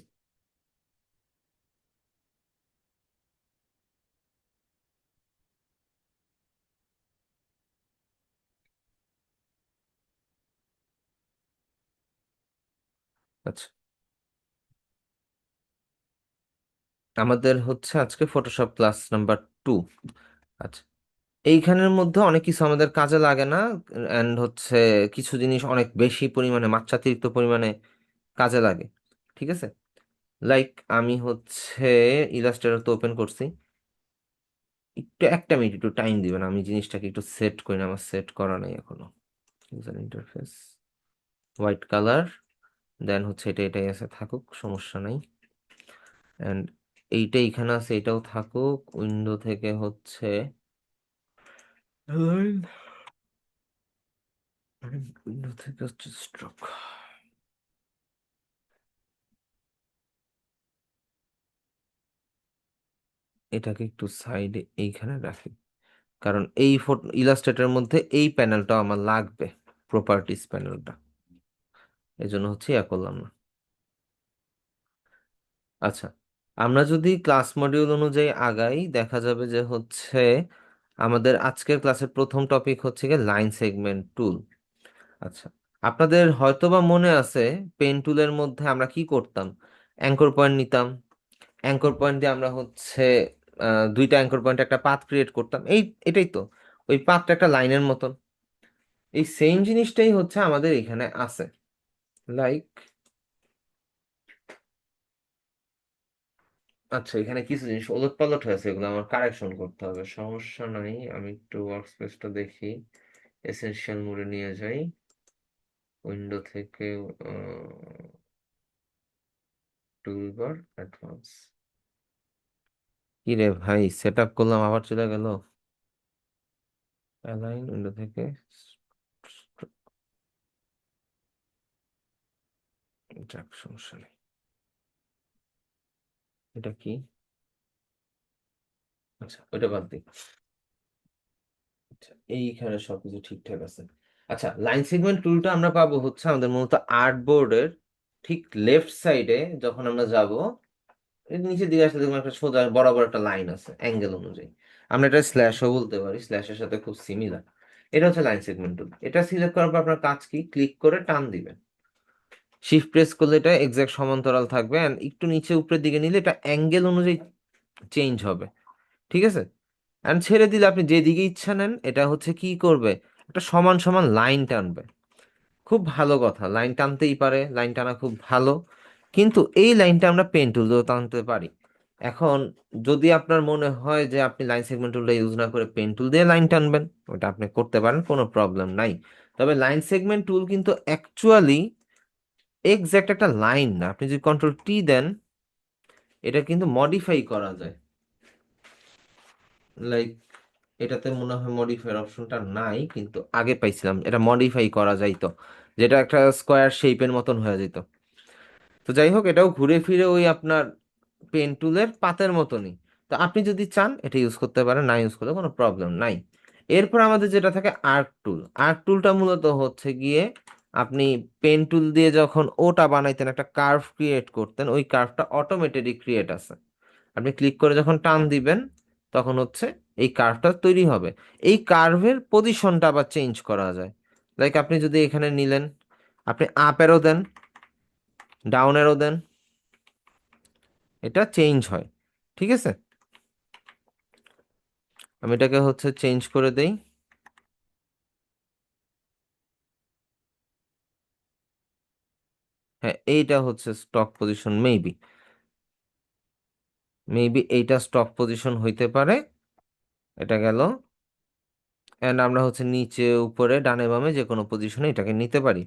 আচ্ছা, আমাদের হচ্ছে আজকে ফটোশপ ক্লাস নাম্বার 2। আচ্ছা, এইখানের মধ্যে অনেক কিছু আমাদের কাজে লাগে না, অ্যান্ড হচ্ছে কিছু জিনিস অনেক বেশি পরিমাণে, মাত্রাতিরিক্ত পরিমাণে কাজে লাগে। ঠিক আছে। লাইক আমি হচ্ছে ইলাস্ট্রেটর তো ওপেন করছি, একটু 1 মিনিট একটু টাইম দিবেন, আমি জিনিসটাকে একটু সেট করি না, আমার সেট করা নেই এখনো। ইউজার ইন্টারফেস, হোয়াইট কালার, দেন হচ্ছে এটাই আছে, থাকুক, সমস্যা নাই। অ্যান্ড এইটা এখানে আছে, এটাও থাকুক। উইন্ডো থেকে হচ্ছে উইন্ডো থেকে হচ্ছে স্ট্রোক, এটাকে একটু সাইডে এইখানে রাখি, কারণ এই ফটো ইলাস্ট্রেটরের মধ্যে এই প্যানেলটা আমার লাগবে, প্রপার্টিস প্যানেলটা, এই জন্য হচ্ছে ইয়া করলাম না। আচ্ছা, আমরা যদি ক্লাস মডিউল অনুযায়ী আগাই, দেখা যাবে যে হচ্ছে আমাদের আজকের ক্লাসের প্রথম টপিক হচ্ছে গিয়ে লাইন সেগমেন্ট টুল। আচ্ছা, আপনাদের হয়তোবা মনে আছে পেন টুলের মধ্যে আমরা কি করতাম, অ্যাঙ্কর পয়েন্ট নিতাম, অ্যাঙ্কর পয়েন্ট দিয়ে আমরা হচ্ছে দুইটা অ্যাঙ্কর পয়েন্ট একটা পাথ ক্রিয়েট করতাম, এটাই তো, ওই পাথটা একটা লাইনের মতন। এই সেম জিনিসটাই হচ্ছে আমাদের এখানে আছে। লাইক, আচ্ছা এখানে কিছু জিনিস ওলট পালট হয়েছে, এগুলো আমার কারেকশন করতে হবে, সমস্যা নাই। আমি একটু ওয়ার্ক স্পেসটা দেখি, এসেনশিয়াল মোডে নিয়ে যাই, উইন্ডো থেকে টুলবার অ্যাডভান্স। কি রে ভাই, সেট আপ করলাম আবার চলে গেল। অ্যালাইন উইন্ডো থেকে, যাক সমস্যা নেই। এটা কি? আচ্ছা ওইটা বাদ দিই। আচ্ছা এইখানে সবকিছু ঠিকঠাক আছে। আচ্ছা, লাইন সেগমেন্ট টুলটা আমরা পাবো হচ্ছে আমাদের মূলত আর্টবোর্ডের ঠিক লেফট সাইডে। যখন আমরা যাব এর নিচের দিকে আসলে দেখবেন একটা সোজা বরাবর একটা লাইন আছে অ্যাঙ্গেল অনুযায়ী। আমরা এটা স্ল্যাশও বলতে পারি, স্ল্যাশের সাথে খুব সিমিলার। এটা হচ্ছে লাইন সেগমেন্ট টুল। এটা সিলেক্ট করার পর আপনার কাজ কি, ক্লিক করে টান দিবেন। শিফট প্রেস করলে এটা এক্সাক্ট সমান্তরাল থাকবে, এন্ড একটু নিচে উপরের দিকে নিলে এটা অ্যাঙ্গেল অনুযায়ী চেঞ্জ হবে। ঠিক আছে। এন্ড ছেড়ে দিলে আপনি যেদিকে ইচ্ছা নেন, এটা হচ্ছে কি করবে, একটা সমান সমান লাইন টানবে। খুব ভালো কথা, লাইন টানতেই পারে, লাইন টানা খুব ভালো। কিন্তু এই লাইনটা আমরা পেন টুল দিয়েও টানতে পারি। এখন যদি আপনার মনে হয় যে আপনি লাইন সেগমেন্ট টুলটা ইউজ না করে পেন টুল দিয়ে লাইন টানবেন, ওটা আপনি করতে পারেন, কোনো প্রবলেম নাই। তবে লাইন সেগমেন্ট টুল কিন্তু অ্যাকচুয়ালি এক্সাক্ট একটা লাইন না। আপনি যদি কন্ট্রোল টি দেন, এটা কিন্তু মডিফাই করা যায়। লাইক, এটাতে মনে হয় মডিফায়ার অপশনটা নাই, কিন্তু আগে পাইছিলাম এটা মডিফাই করা যাইতো, যেটা একটা স্কোয়ার শেপের মতন হয়ে যেত। তো যাই হোক, এটাও ঘুরে ফিরে ওই আপনার পেন টুলের পাতের মতনই। তো আপনি যদি চান এটা ইউজ করতে পারেন, না ইউজ করলে কোনো প্রবলেম নাই। এরপর আমাদের যেটা থাকে আর্ক টুল। আর্ক টুলটা মূলত হচ্ছে গিয়ে আপনি পেন টুল দিয়ে যখন ওটা বানাইতেন, একটা কার্ভ ক্রিয়েট করতেন, ওই কার্ভটা অটোমেটেডলি ক্রিয়েট আছে। আপনি ক্লিক করে যখন টান দিবেন, তখন হচ্ছে এই কার্ভটা তৈরি হবে। এই কার্ভের পজিশনটা আবার চেঞ্জ করা যায়। লাইক আপনি যদি এখানে নিলেন, আপনি আপ অ্যারো দেন, ডাউন অ্যারো দেন, এটা চেঞ্জ হয়। ঠিক আছে। আমি এটাকে হচ্ছে চেঞ্জ করে দেই। হ্যাঁ, এইটা হচ্ছে স্টক পজিশন, মেবি মেবি এইটা স্টক পজিশন হইতে পারে। এটা গেল। এন্ড আমরা হচ্ছে নিচে উপরে ডানে বামে যে কোনো পজিশনে এটাকে নিতে পারি।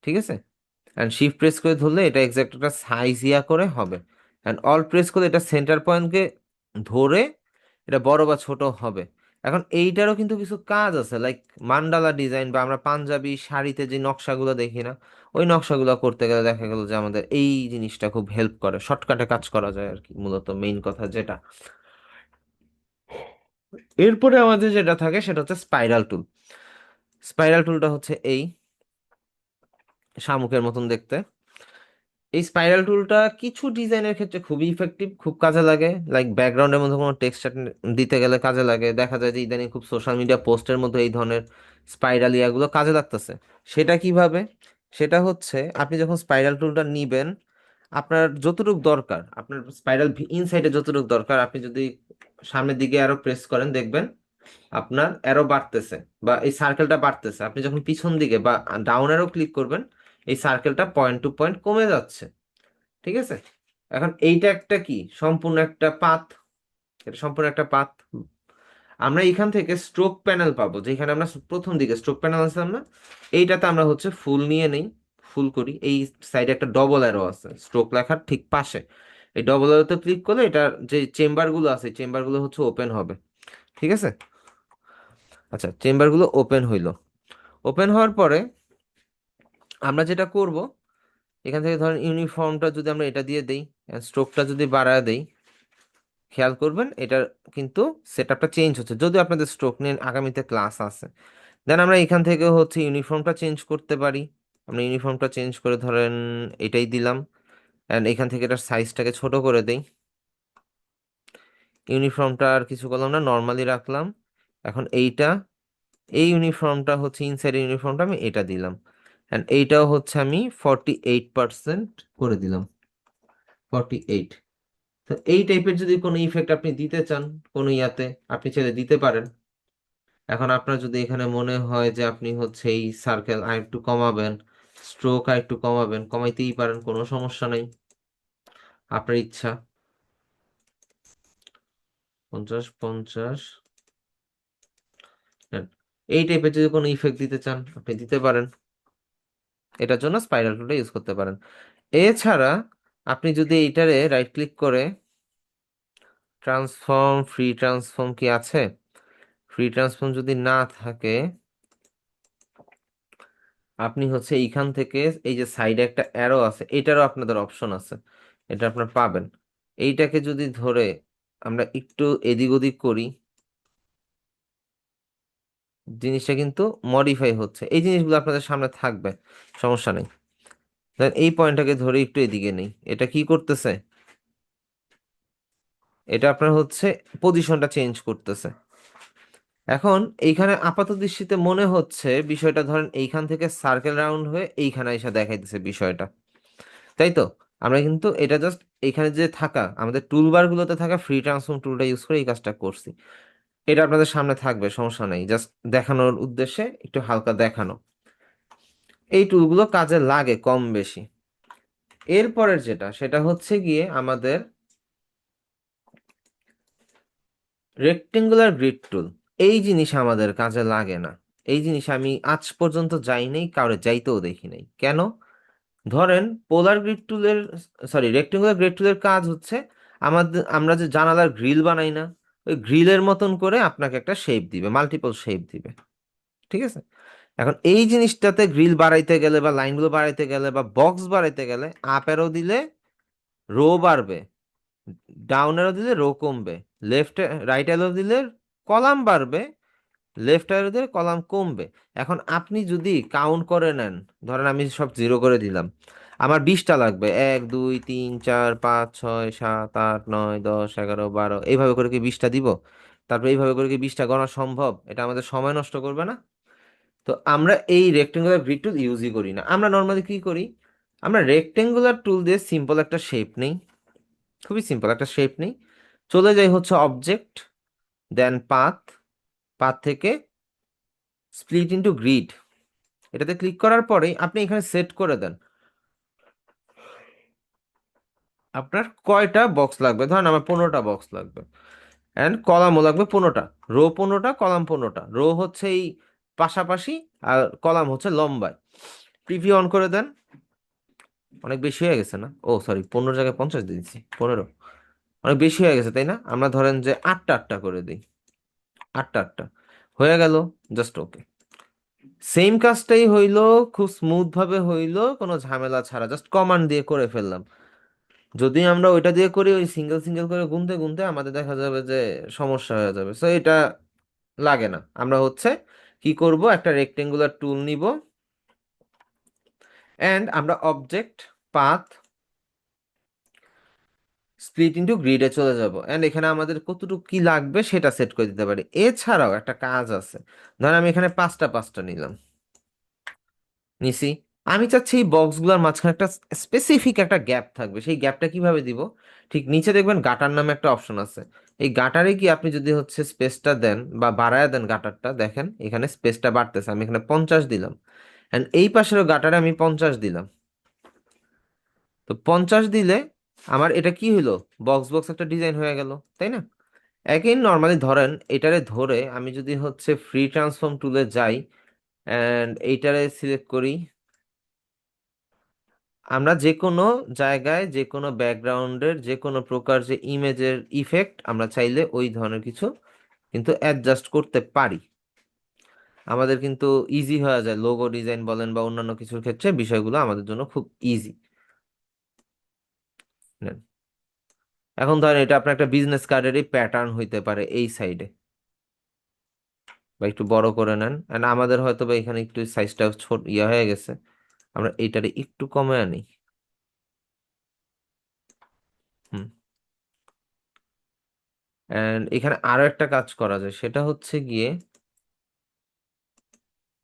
ঠিক আছে। অ্যান্ড শিফট প্রেস করে ধরলে এটা এক্সাক্ট একটা সাইজ ইয়া করে হবে। অ্যান্ড অল প্রেস করলে এটা সেন্টার পয়েন্টকে ধরে এটা বড় বা ছোট হবে। এখন এইটারও কিন্তু কিছু কাজ আছে, লাইক মান্ডালা ডিজাইন বা আমরা পাঞ্জাবি শাড়িতে যে নকশাগুলো দেখি না, ওই নকশাগুলো করতে গেলে দেখা গেল যে আমাদের এই জিনিসটা খুব হেল্প করে, শর্টকাটে কাজ করা যায় আর কি, মূলত মেইন কথা যেটা। এরপরে আমাদের যেটা থাকে সেটা হচ্ছে স্পাইরাল টুল। স্পাইরাল টুলটা হচ্ছে এই শামুকের মতন দেখতে। এই স্পাইরাল টুলটা কিছু ডিজাইনের ক্ষেত্রে খুবই ইফেক্টিভ, খুব কাজে লাগে। লাইক ব্যাকগ্রাউন্ডের মধ্যে কোনো টেক্সচার দিতে গেলে কাজে লাগে। দেখা যায় যে ইদানিং খুব সোশ্যাল মিডিয়া পোস্টের মধ্যে এই ধরনের স্পাইরাল ইয়াগুলো কাজে লাগতেছে। সেটা কিভাবে? সেটা হচ্ছে আপনি যখন স্পাইরাল টুলটা নিবেন, আপনার যতটুকু দরকার, আপনার স্পাইরাল ইনসাইডে যতটুকু দরকার, আপনি যদি সামনের দিকে আরো প্রেস করেন, দেখবেন আপনার অ্যারো বাড়তেছে বা এই সার্কেলটা বাড়তেছে। আপনি যখন পিছন দিকে বা ডাউন অ্যারো ক্লিক করবেন, এই সার্কেলটা পয়েন্ট টু পয়েন্ট কমে যাচ্ছে। ঠিক আছে। এখন এইটা একটা কি, সম্পূর্ণ একটা পাথ। এটা সম্পূর্ণ একটা পাথ। আমরা এখান থেকে স্ট্রোক প্যানেল পাবো, যেখানে আমরা প্রথম দিকে স্ট্রোক প্যানেল আছে না, এইটাতে আমরা হচ্ছে ফুল নিয়ে নেই। ফুল করি, এই সাইডে একটা ডবল অ্যারো আছে স্ট্রোক লেখার ঠিক পাশে। এই ডবল অ্যারোতে ক্লিক করলে এটার যে চেম্বার গুলো আছে, চেম্বার গুলো হচ্ছে ওপেন হবে। ঠিক আছে। আচ্ছা, চেম্বার গুলো ওপেন হইলো। ওপেন হওয়ার পরে আমরা যেটা করব, এখান থেকে ধরেন ইউনিফর্মটা যদি আমরা এটা দিয়ে দেই, স্ট্রোকটা যদি বাড়ায় দেই, খেয়াল করবেন এটার কিন্তু সেট আপটা চেঞ্জ হচ্ছে। যদিও আপনাদের স্ট্রোক নিয়ে আগামীতে ক্লাস আছে। দেন আমরা এখান থেকে হচ্ছে ইউনিফর্মটা চেঞ্জ করতে পারি। আমরা ইউনিফর্মটা চেঞ্জ করে ধরেন এটাই দিলাম। অ্যান্ড এখান থেকে এটার সাইজটাকে ছোট করে দেই। ইউনিফর্মটা আর কিছু করলাম না, নর্মালি রাখলাম। এখন এইটা, এই ইউনিফর্মটা হচ্ছে ইনসাইড ইউনিফর্মটা আমি এটা দিলাম। অ্যান্ড এইটাও হচ্ছে আমি 48% করে দিলাম। 48। তো এই টাইপের যদি কোনো ইফেক্ট আপনি দিতে চান কোনো ইয়াতে, আপনি চাইলে দিতে পারেন। এখন আপনার যদি এখানে মনে হয় যে আপনি হচ্ছে এই সার্কেল আর একটু কমাবেন, স্ট্রোক আর একটু কমাবেন, কমাইতেই পারেন, কোনো সমস্যা নেই, আপনার ইচ্ছা। 50 50। হ্যাঁ, এই টাইপের যদি কোনো ইফেক্ট দিতে চান আপনি দিতে পারেন, এটার জন্য স্পাইরাল টুলটা ইউজ করতে পারেন। এছাড়া আপনি যদি এইটারে রাইট ক্লিক করে ট্রান্সফর্ম, ফ্রি ট্রান্সফর্ম কি আছে, ফ্রি ট্রান্সফর্ম যদি না থাকে, আপনি হচ্ছে এইখান থেকে এই যে সাইডে একটা অ্যারো আছে, এটারও আপনাদের অপশন আছে, এটা আপনার পাবেন। এইটাকে যদি ধরে আমরা একটু এদিক ওদিক করি, জিনিসটা কিন্তু মডিফাই হচ্ছে, এই জিনিসগুলো আপনাদের সামনে থাকবে, সমস্যা নেই। দেন এই পয়েন্টটাকে ধরে একটু এদিকে নেই, এটা কি করতেছে, এটা আপনার হচ্ছে পজিশনটা চেঞ্জ করতেছে। এখন এইখানে আপাত দৃষ্টিতে মনে হচ্ছে বিষয়টা ধরেন এইখান থেকে সার্কেল রাউন্ড হয়ে এইখানে এসে দেখাইতেছে বিষয়টা, তাই তো? আমরা কিন্তু এটা জাস্ট এখানে যে থাকা আমাদের টুলবার গুলোতে থাকা ফ্রি ট্রান্সফর্ম টুলটা ইউজ করে এই কাজটা করছি। এটা আপনাদের সামনে থাকবে, সমস্যা নেই, জাস্ট দেখানোর উদ্দেশ্যে একটু হালকা দেখানো। এই টুলগুলো কাজে লাগে কম বেশি। এরপরের যেটা সেটা হচ্ছে গিয়ে আমাদের রেক্টেঙ্গুলার গ্রিড টুল। এই জিনিস আমাদের কাজে লাগে না, এই জিনিস আমি আজ পর্যন্ত যাই নাই, কাউরে যাইতেও দেখি নাই। কেন? ধরেন পোলার গ্রিড টুলের, সরি রেক্টেঙ্গুলার গ্রিড টুলের কাজ হচ্ছে আমরা যে জানালার গ্রিল বানাই না, ওই গ্রিলের মতন করে আপনাকে একটা শেপ দিবে, মাল্টিপল শেপ দিবে, ঠিক আছে? এখন এই জিনিসটাতে গ্রিল বাড়াইতে গেলে বা লাইনগুলো বাড়াইতে গেলে বা বক্স বাড়াইতে গেলে আপ অ্যারো দিলে রো বাড়বে, ডাউন অ্যারো দিলে রো কমবে, লেফট রাইট অ্যারো দিলে কলাম বাড়বে, লেফট অ্যারো দিলে কলাম কমবে। এখন আপনি যদি কাউন্ট করে নেন, ধরেন আমি সব জিরো করে দিলাম, আমার 20টা লাগবে, 1 2 3 4 5 6 7 8 9 10 11 12, এইভাবে করে কি 20টা দিব? তারপর এইভাবে করে কি 20টা গণা সম্ভব? এটা আমাদের সময় নষ্ট করবে না? তো আমরা এই রেক্টেঙ্গুলার গ্রিড টুল ইউজই করি না, আমরা নর্মালি কি করি, আমরা রেক্টেঙ্গুলার টুল দিয়ে সিম্পল একটা শেপ নেই, খুবই সিম্পল একটা শেপ নেই, চলে যাই হচ্ছে অবজেক্ট, দেন পাথ, পাথ থেকে স্প্লিট ইনটু গ্রিড, এটাতে ক্লিক করার পরেই আপনি এখানে সেট করে দেন আপনার কয়টা বক্স লাগবে। ধরেন আমার 15টা বক্স লাগবে, অ্যান্ড কলামও লাগবে 15টা, রো 15টা, কলাম 15টা, রো হচ্ছে এই পাশাপাশি আর কলাম হচ্ছে লম্বায়। প্রিভিউ অন করে দেন। অনেক বেশি হয়ে গেছে না? ও সরি, 15 জায়গায় 50 দিয়ে দিচ্ছি, 15, অনেক বেশি হয়ে গেছে তাই না? আমরা ধরেন যে 8টা 8টা করে দিই, 8টা 8টা হয়ে গেল, জাস্ট ওকে। সেম কাজটাই হইলো, খুব স্মুথ ভাবে হইলো, কোনো ঝামেলা ছাড়া, জাস্ট কমান্ড দিয়ে করে ফেললাম। যদি আমরা ওইটা দিয়ে করি, ওই সিঙ্গেল সিঙ্গেল করে গুনতে গুনতে আমাদের দেখা যাবে যে সমস্যা হয়ে যাবে, সো এটা লাগে না। আমরা হচ্ছে কি করব, একটা রেক্টেঙ্গুলার টুল নিব, এন্ড আমরা অবজেক্ট, পাথ, স্প্লিট ইনটু গ্রিডে চলে যাব, এন্ড এখানে আমাদের কতটুকু কি লাগবে সেটা সেট করে দিতে পারি। এছাড়াও একটা কাজ আছে, ধর আমি এখানে 5টা 5টা নিলাম, নিছি, আমি চাচ্ছি এই বক্সগুলোর মাঝখানে একটা স্পেসিফিক একটা গ্যাপ থাকবে। সেই গ্যাপটা কিভাবে দিব? ঠিক নিচে দেখবেন গাটার নামে একটা অপশন আছে, এই গাটারে কি আপনি যদি হচ্ছে স্পেসটা দেন বা বাড়ায় দেন গাটারটা, দেখেন এখানে স্পেসটা বাড়তেছে, আমি এখানে 50 দিলাম, এন্ড এই পাশেরও গাটারে আমি 50 দিলাম। তো 50 দিলে আমার এটা কি হইলো, বক্স বক্স একটা ডিজাইন হয়ে গেল, তাই না? একই নর্মালি ধরেন এটারে ধরে আমি যদি হচ্ছে ফ্রি ট্রান্সফর্ম টুলে যাই অ্যান্ড এইটারে সিলেক্ট করি, আমরা যে কোনো জায়গায় যে কোনো ব্যাকগ্রাউন্ডের যে কোনো প্রকার যে ইমেজের ইফেক্ট আমরা চাইলে ওই ধরনের কিছু কিন্তু অ্যাডজাস্ট করতে পারি। আমাদের কিন্তু ইজি হয়ে যায়, লোগো ডিজাইন বলেন বা অন্যান্য কিছুর ক্ষেত্রে বিষয়গুলো আমাদের জন্য খুব ইজি। এখন ধরেন এটা আপনার একটা বিজনেস কার্ডেরই প্যাটার্ন হইতে পারে এই সাইডে, বা একটু বড় করে নেন, and আমাদের হয়তো বা এখানে একটু সাইজটা ছোট ইয়ে হয়ে গেছে, আমরা এইটারে একটু কমে আনি। হুম। এন্ড এখানে আরো একটা কাজ করা যায়, সেটা হচ্ছে গিয়ে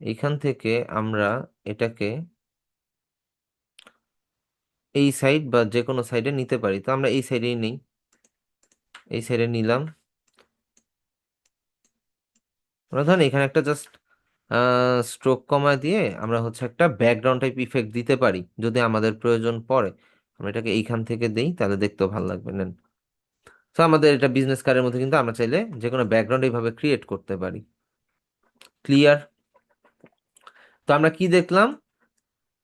এখান থেকে আমরা এটাকে এই সাইড বা যে কোনো সাইডে নিতে পারি, তো আমরা এই সাইডেই নেই, এই সাইডে নিলাম। আমরা ধরেন এখানে একটা জাস্ট স্ট্রোক কমা দিয়ে আমরা হচ্ছে একটা ব্যাকগ্রাউন্ড টাইপ ইফেক্ট দিতে পারি যদি আমাদের প্রয়োজন পড়ে। আমরা এটাকে এইখান থেকে দেই, তাহলে দেখতেও ভালো লাগবে। নেন। তো আমাদের এটা বিজনেস কার্ডের মধ্যে কিন্তু আমরা চাইলে যে কোনো ব্যাকগ্রাউন্ড এইভাবে ক্রিয়েট করতে পারি। ক্লিয়ার? তো আমরা কি দেখলাম?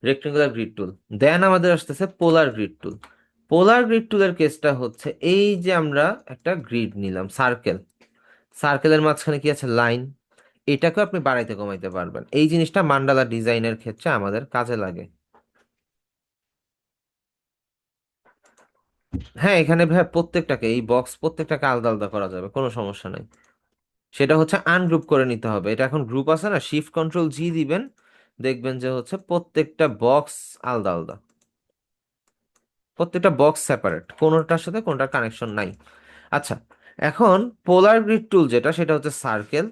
রেক্টেঙ্গুলার গ্রিড টুল। দেন আমাদের আসতেছে পোলার গ্রিড টুল। পোলার গ্রিড টুলের কেসটা হচ্ছে এই যে আমরা একটা গ্রিড নিলাম, সার্কেল। সার্কেলের মাঝখানে কি আছে? লাইন। এটাকেও আপনি বাড়াইতে কমাইতে পারবেন। এই জিনিসটা মান্ডালা ডিজাইনের ক্ষেত্রে আমাদের কাজে লাগে। হ্যাঁ, এখানে ভাই প্রত্যেকটাকে, এই বক্স প্রত্যেকটাকে আলাদা আলাদা করা যাবে, কোনো সমস্যা নেই। সেটা হচ্ছে আনগ্রুপ করে নিতে হবে। এটা এখন গ্রুপ আছে না, শিফট কন্ট্রোল জি দিবেন, দেখবেন যে হচ্ছে প্রত্যেকটা বক্স আলাদা আলাদা, প্রত্যেকটা বক্স সেপারেট, কোনোটার সাথে কোনোটার কানেকশন নাই। আচ্ছা, এখন পোলার গ্রিড টুল যেটা, সেটা হচ্ছে সার্কেল,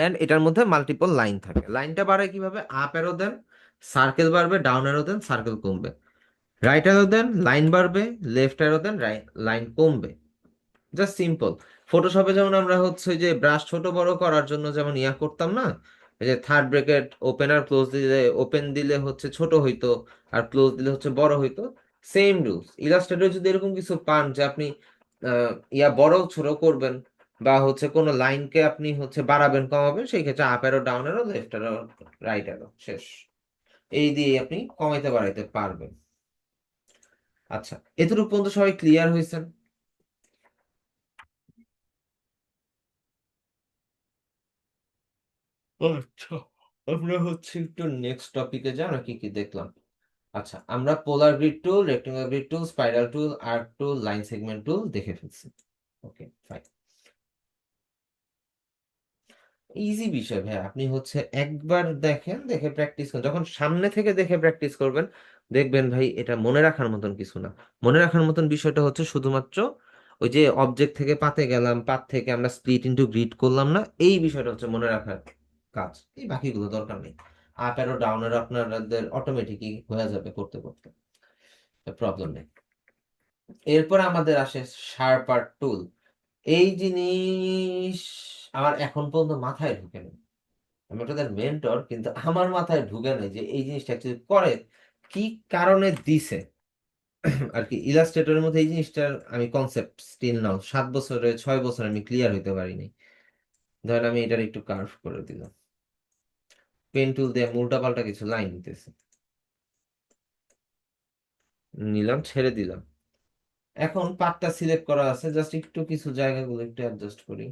এন্ড এটার মধ্যে মাল্টিপল লাইন থাকে। লাইনটা বাড়ায় কিভাবে? আপ অ্যারো দেন, সার্কেল বাড়বে, ডাউন অ্যারো দেন, সার্কেল কমবে। রাইট অ্যারো দেন, লাইন বাড়বে, লেফট অ্যারো দেন, লাইন কমবে। Just simple. ফটোশপে যেমন আমরা হচ্ছে ওই যে ব্রাশ ছোট বড় করার জন্য যেমন ইয়া করতাম না, এই যে থার্ড ব্রেকেট ওপেন আর ক্লোজ দিলে, ওপেন দিলে হচ্ছে ছোট হইতো আর ক্লোজ দিলে হচ্ছে বড় হইতো। সেম রুলস ইলাস্ট্রেটর যদি এরকম কিছু পান যে আপনি ইয়া বড় ছোট করবেন, বা হচ্ছে কোনো লাইনকে আপনি হচ্ছে বাড়াবেন কমাবেন, সেই ক্ষেত্রে up arrow, down arrow, left arrow, right arrow, শেষ। এই দিয়ে আপনি কমাইতে বাড়াইতে পারবেন। আচ্ছা, এতটুকু পর্যন্ত সবাই ক্লিয়ার হয়েছেন? আচ্ছা, আমরা হচ্ছে একটু নেক্সট টপিকে যাই। আমরা কি কি দেখলাম? আচ্ছা, আমরা পোলার গ্রিড টুল, রেক্টেঙ্গুলার গ্রিড টুল, স্পাইরাল টুল, আর্ক টুল, লাইন সেগমেন্ট টুল দেখে ফেলছি। ওকে, ফাইন। ইজি বিষয় ভাই। আপনি হচ্ছে একবার দেখেন, দেখে প্র্যাকটিস করেন। যখন সামনে থেকে দেখে প্র্যাকটিস করবেন, দেখবেন ভাই এটা মনে রাখার মতন কিছু না। মনে রাখার মতন বিষয়টা হচ্ছে শুধুমাত্র ওই যে অবজেক্ট থেকে পাতে গেলাম, পাত থেকে আমরা স্প্লিট ইনটু গ্রিড করলাম না, এই বিষয়টা হচ্ছে মনে রাখার কাজ। এই বাকিগুলো দরকার নেই। আপ অ্যারো, ডাউন অ্যারো আপনাদের অটোমেটিকই হয়ে যাবে করতে করতে, প্রবলেম নেই। এরপর আমাদের আসে শার্পার টুল। এই জিনিস আমার এখন পর্যন্ত মাথায় ঢুকে নেই। আমি ওটাদের মেন্টর, কিন্তু আমার মাথায় ঢুকে নাই যে এই জিনিসটা অ্যাকচুয়ালি করে কি কারণে দিছে। আর কি ইলাস্ট্রেটরের মধ্যে এই জিনিসটার আমি কনসেপ্ট স্টিল নাও 7 বছরে 6 বছর আমি ক্লিয়ার হইতে পারিনি। ধরেন আমি এটার একটু কার্ভ করে দিলাম, পেন টুল দিয়ে উল্টা পাল্টা কিছু লাইন নিতেছে, নিলাম, ছেড়ে দিলাম। এখন পার্টটা সিলেক্ট করা আছে, জাস্ট একটু কিছু জায়গাগুলো একটু অ্যাডজাস্ট করি।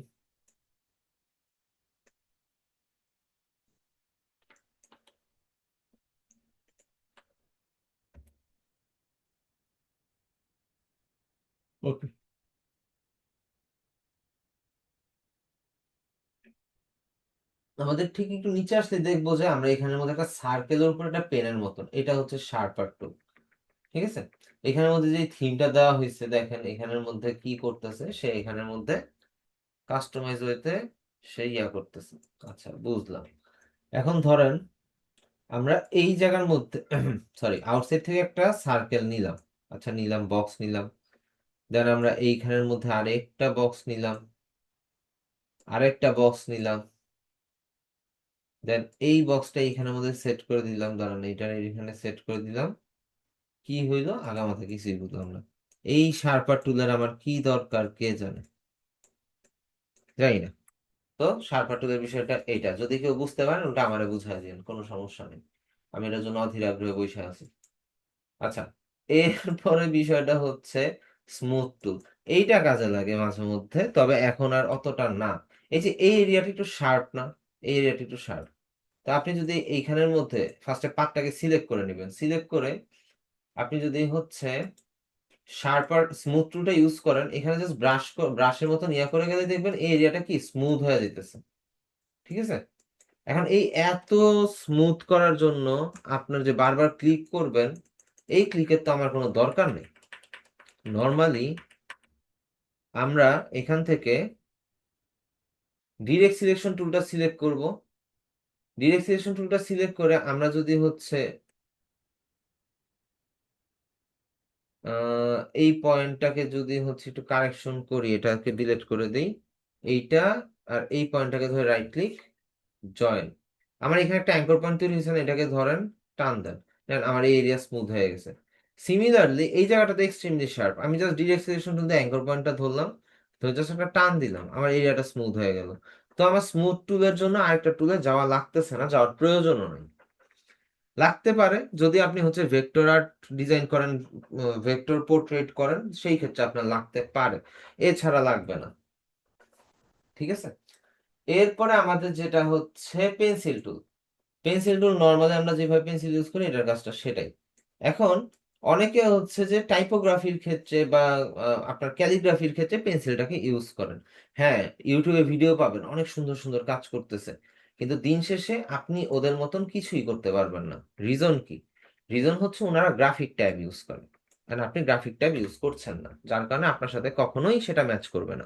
ওকে, আমাদের ঠিক একটু নিচে আসলে দেখবো যে আমরা এখানের মধ্যে একটা সার্কেলের উপর একটা পেনের মতন, এটা হচ্ছে শার্পার টুল। ঠিক আছে? এখানের মধ্যে যে থিমটা দেওয়া হয়েছে, দেখেন এখানের মধ্যে কি করতেছে সে, এখানের মধ্যে কাস্টমাইজ হইতে সে ইয়া করতেছে। আচ্ছা, বুঝলাম। এখন ধরেন আমরা এই জায়গার মধ্যে সরি, আউটসাইড থেকে একটা সার্কেল নিলাম। আচ্ছা, নিলাম, বক্স নিলাম। দেন আমরা এইখানের মধ্যে আরেকটা বক্স নিলাম, আরেকটা বক্স নিলাম। দেন এই বক্সটা এইখানের মধ্যে সেট করে দিলাম, দাঁড়ান এইটা এখানে সেট করে দিলাম। কি হইলো আগামাথা কিছুই বুঝলাম না। এই শার্পার টুলের আমার কি দরকার কে জানে, জানি না। তো শার্পার টুলের বিষয়টা এইটা, যদি কেউ বুঝতে পারেন ওটা আমারে বুঝাই দিন, কোনো সমস্যা নেই। আমি এটার জন্য অধীর আগ্রহে বসে আছি। আচ্ছা, এরপরে বিষয়টা হচ্ছে স্মুথ টুল। এইটা কাজে লাগে মাঝে মধ্যে, তবে এখন আর অতটা না। এই যে এই এরিয়াটা একটু শার্প না, এই এরিয়াটা একটু শার্প। তা আপনি যদি এইখানের মধ্যে ফার্স্টে পাতটাকে সিলেক্ট করে নেবেন, সিলেক্ট করে আপনি যদি হচ্ছে শার্পার স্মুথ টুলটা ইউজ করেন, এখানে জাস্ট ব্রাশের মতন ইয়া করে গেলে দেখবেন এই এরিয়াটা কি স্মুথ হয়ে যেতেছে। ঠিক আছে? এখন এই এত স্মুথ করার জন্য আপনার যে বারবার ক্লিক করবেন, এই ক্লিকের তো আমার কোনো দরকার নেই। নর্মালি আমরা এখান থেকে ডিরেক্ট সিলেকশন টুলটা সিলেক্ট করব। ডিরেক্ট সিলেকশন টুলটা সিলেক্ট করে আমরা যদি হচ্ছে এই পয়েন্টটাকে যদি হচ্ছে একটু কারেকশন করি, এটাকে ডিলিট করে দেই, এইটা আর এই পয়েন্টটাকে ধরে রাইট ক্লিক, জয়েন। আমার এখানে একটা অ্যাঙ্কর পয়েন্ট তৈরি হয়েছে না, এটাকে ধরেন টান দেন, দেন আমার এই এরিয়া স্মুথ হয়ে গেছে। সিমিলারলি এই জায়গাটাতে এক্সট্রিমলি শার্প, আমি জাস্ট ডিরেক্ট সিলেকশন টুল দিয়ে অ্যাঙ্কর পয়েন্টটা ধরলাম, ধরে জাস্ট একটা টান দিলাম, আমার এরিয়াটা স্মুথ হয়ে গেল। তো আমার স্মুথ টুলের জন্য আরেকটা টুলে যাওয়া লাগতেছে না, যাওয়ার প্রয়োজনও নেই। লাগতে পারে যদি আপনি হচ্ছে ভেক্টর আর্ট ডিজাইন করেন, ভেক্টর পোর্ট্রেট করেন, সেই ক্ষেত্রে আপনার লাগতে পারে, এছাড়া লাগবে না। ঠিক আছে, এরপরে আমাদের যেটা হচ্ছে পেন্সিল টুল। পেন্সিল টুল নর্মালি আমরা যেভাবে পেন্সিল ইউজ করি এটার কাজটা সেটাই। এখন অনেকে হচ্ছে যে টাইপোগ্রাফির ক্ষেত্রে বা আপনার ক্যালিগ্রাফির ক্ষেত্রে পেন্সিলটাকে ইউজ করেন। হ্যাঁ, ইউটিউবে ভিডিও পাবেন অনেক সুন্দর সুন্দর কাজ করতেছে, কিন্তু দিন শেষে আপনি ওদের মতন কিছুই করতে পারবেন না। রিজন কি? রিজন হচ্ছে ওনারা গ্রাফিক ট্যাব ইউজ করেন, কারণ আপনি গ্রাফিক ট্যাব ইউজ করছেন না, যার কারণে আপনার সাথে কখনোই সেটা ম্যাচ করবে না।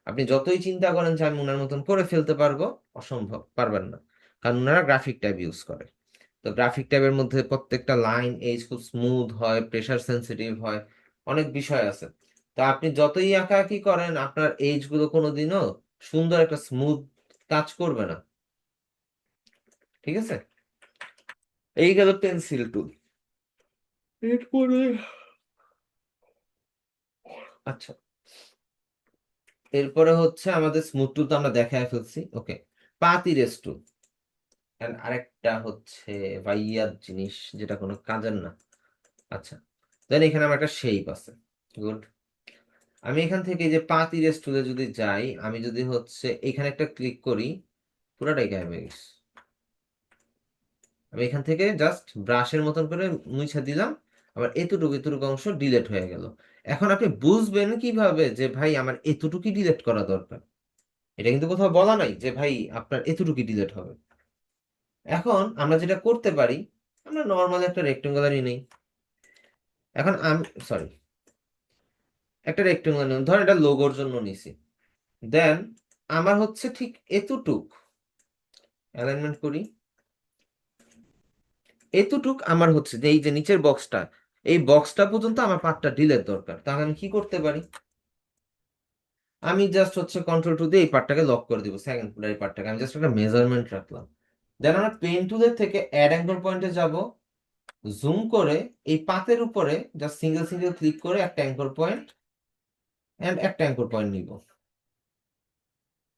আপনি যতই চিন্তা করেন যে আমি ওনার মতন করে ফেলতে পারবো, অসম্ভব, পারবেন না, কারণ ওনারা গ্রাফিক ট্যাব ইউজ করে। তো গ্রাফিক ট্যাবের মধ্যে প্রত্যেকটা লাইন এজ খুব স্মুথ হয়, প্রেসার সেন্সিটিভ হয়, অনেক বিষয় আছে। তো আপনি যতই আঁকাআঁকি করেন আপনার এজ গুলো কোনোদিনও সুন্দর একটা স্মুথ কাজ করবে না। ঠিক আছে, এই গেল পেন্সিল টুল। এরপরে আচ্ছা, এরপরে হচ্ছে আমাদের স্মুথ টুল তো আমরা দেখায় ফেলছি, ওকে। পাত ইরেজ টুল, আরেকটা হচ্ছে ভাইয়ার জিনিস, যেটা কোনো কাজের না। আচ্ছা, দেন এখানে আমার একটা শেপ আছে, গুড। আমি এখান থেকে এই যে পাত ইরেজ টুলে যদি যাই, আমি যদি হচ্ছে এখানে একটা ক্লিক করি, পুরোটাই গায়েব হয়ে গেছে। আমি এখান থেকে জাস্ট ব্রাশের মতন করে মুছে দিলাম, আবার এতটুকু এতটুকু অংশ ডিলিট হয়ে গেল। এখন আপনি বুঝবেন কিভাবে যে ভাই আমার এতটুকুই ডিলিট করা দরকার? এটা কিন্তু কোথাও বলা নাই যে ভাই আপনার এতটুকুই ডিলিট হবে। এখন আমরা যেটা করতে পারি, আমরা নর্মাল একটা রেক্টেঙ্গুলারই নেই। এখন আমি সরি, একটা রেক্টেঙ্গুলার নিলাম, ধর এটা লোগোর জন্য নিছি। দেন আমার হচ্ছে ঠিক এতটুক অ্যালাইনমেন্ট করি, এতটুক আমার হচ্ছে যে এই যে নিচের বক্সটা, এই বক্সটা পর্যন্ত আমার পার্টটা ডিলের দরকার। তাহলে আমি কি করতে পারি? আমি জাস্ট হচ্ছে কন্ট্রোল টু দিয়ে এই পার্টটাকে লক করে দিব, সেকেন্ড ফুলের এই পার্টটাকে আমি জাস্ট একটা মেজারমেন্ট রাখলাম। দেন আমরা পেন টুলের থেকে অ্যাড অ্যাঙ্গল পয়েন্টে যাব, জুম করে এই পাতের উপরে জাস্ট সিঙ্গেল সিঙ্গেল ক্লিক করে একটা অ্যাঙ্কর পয়েন্ট এন্ড একটা অ্যাঙ্কর পয়েন্ট নিব।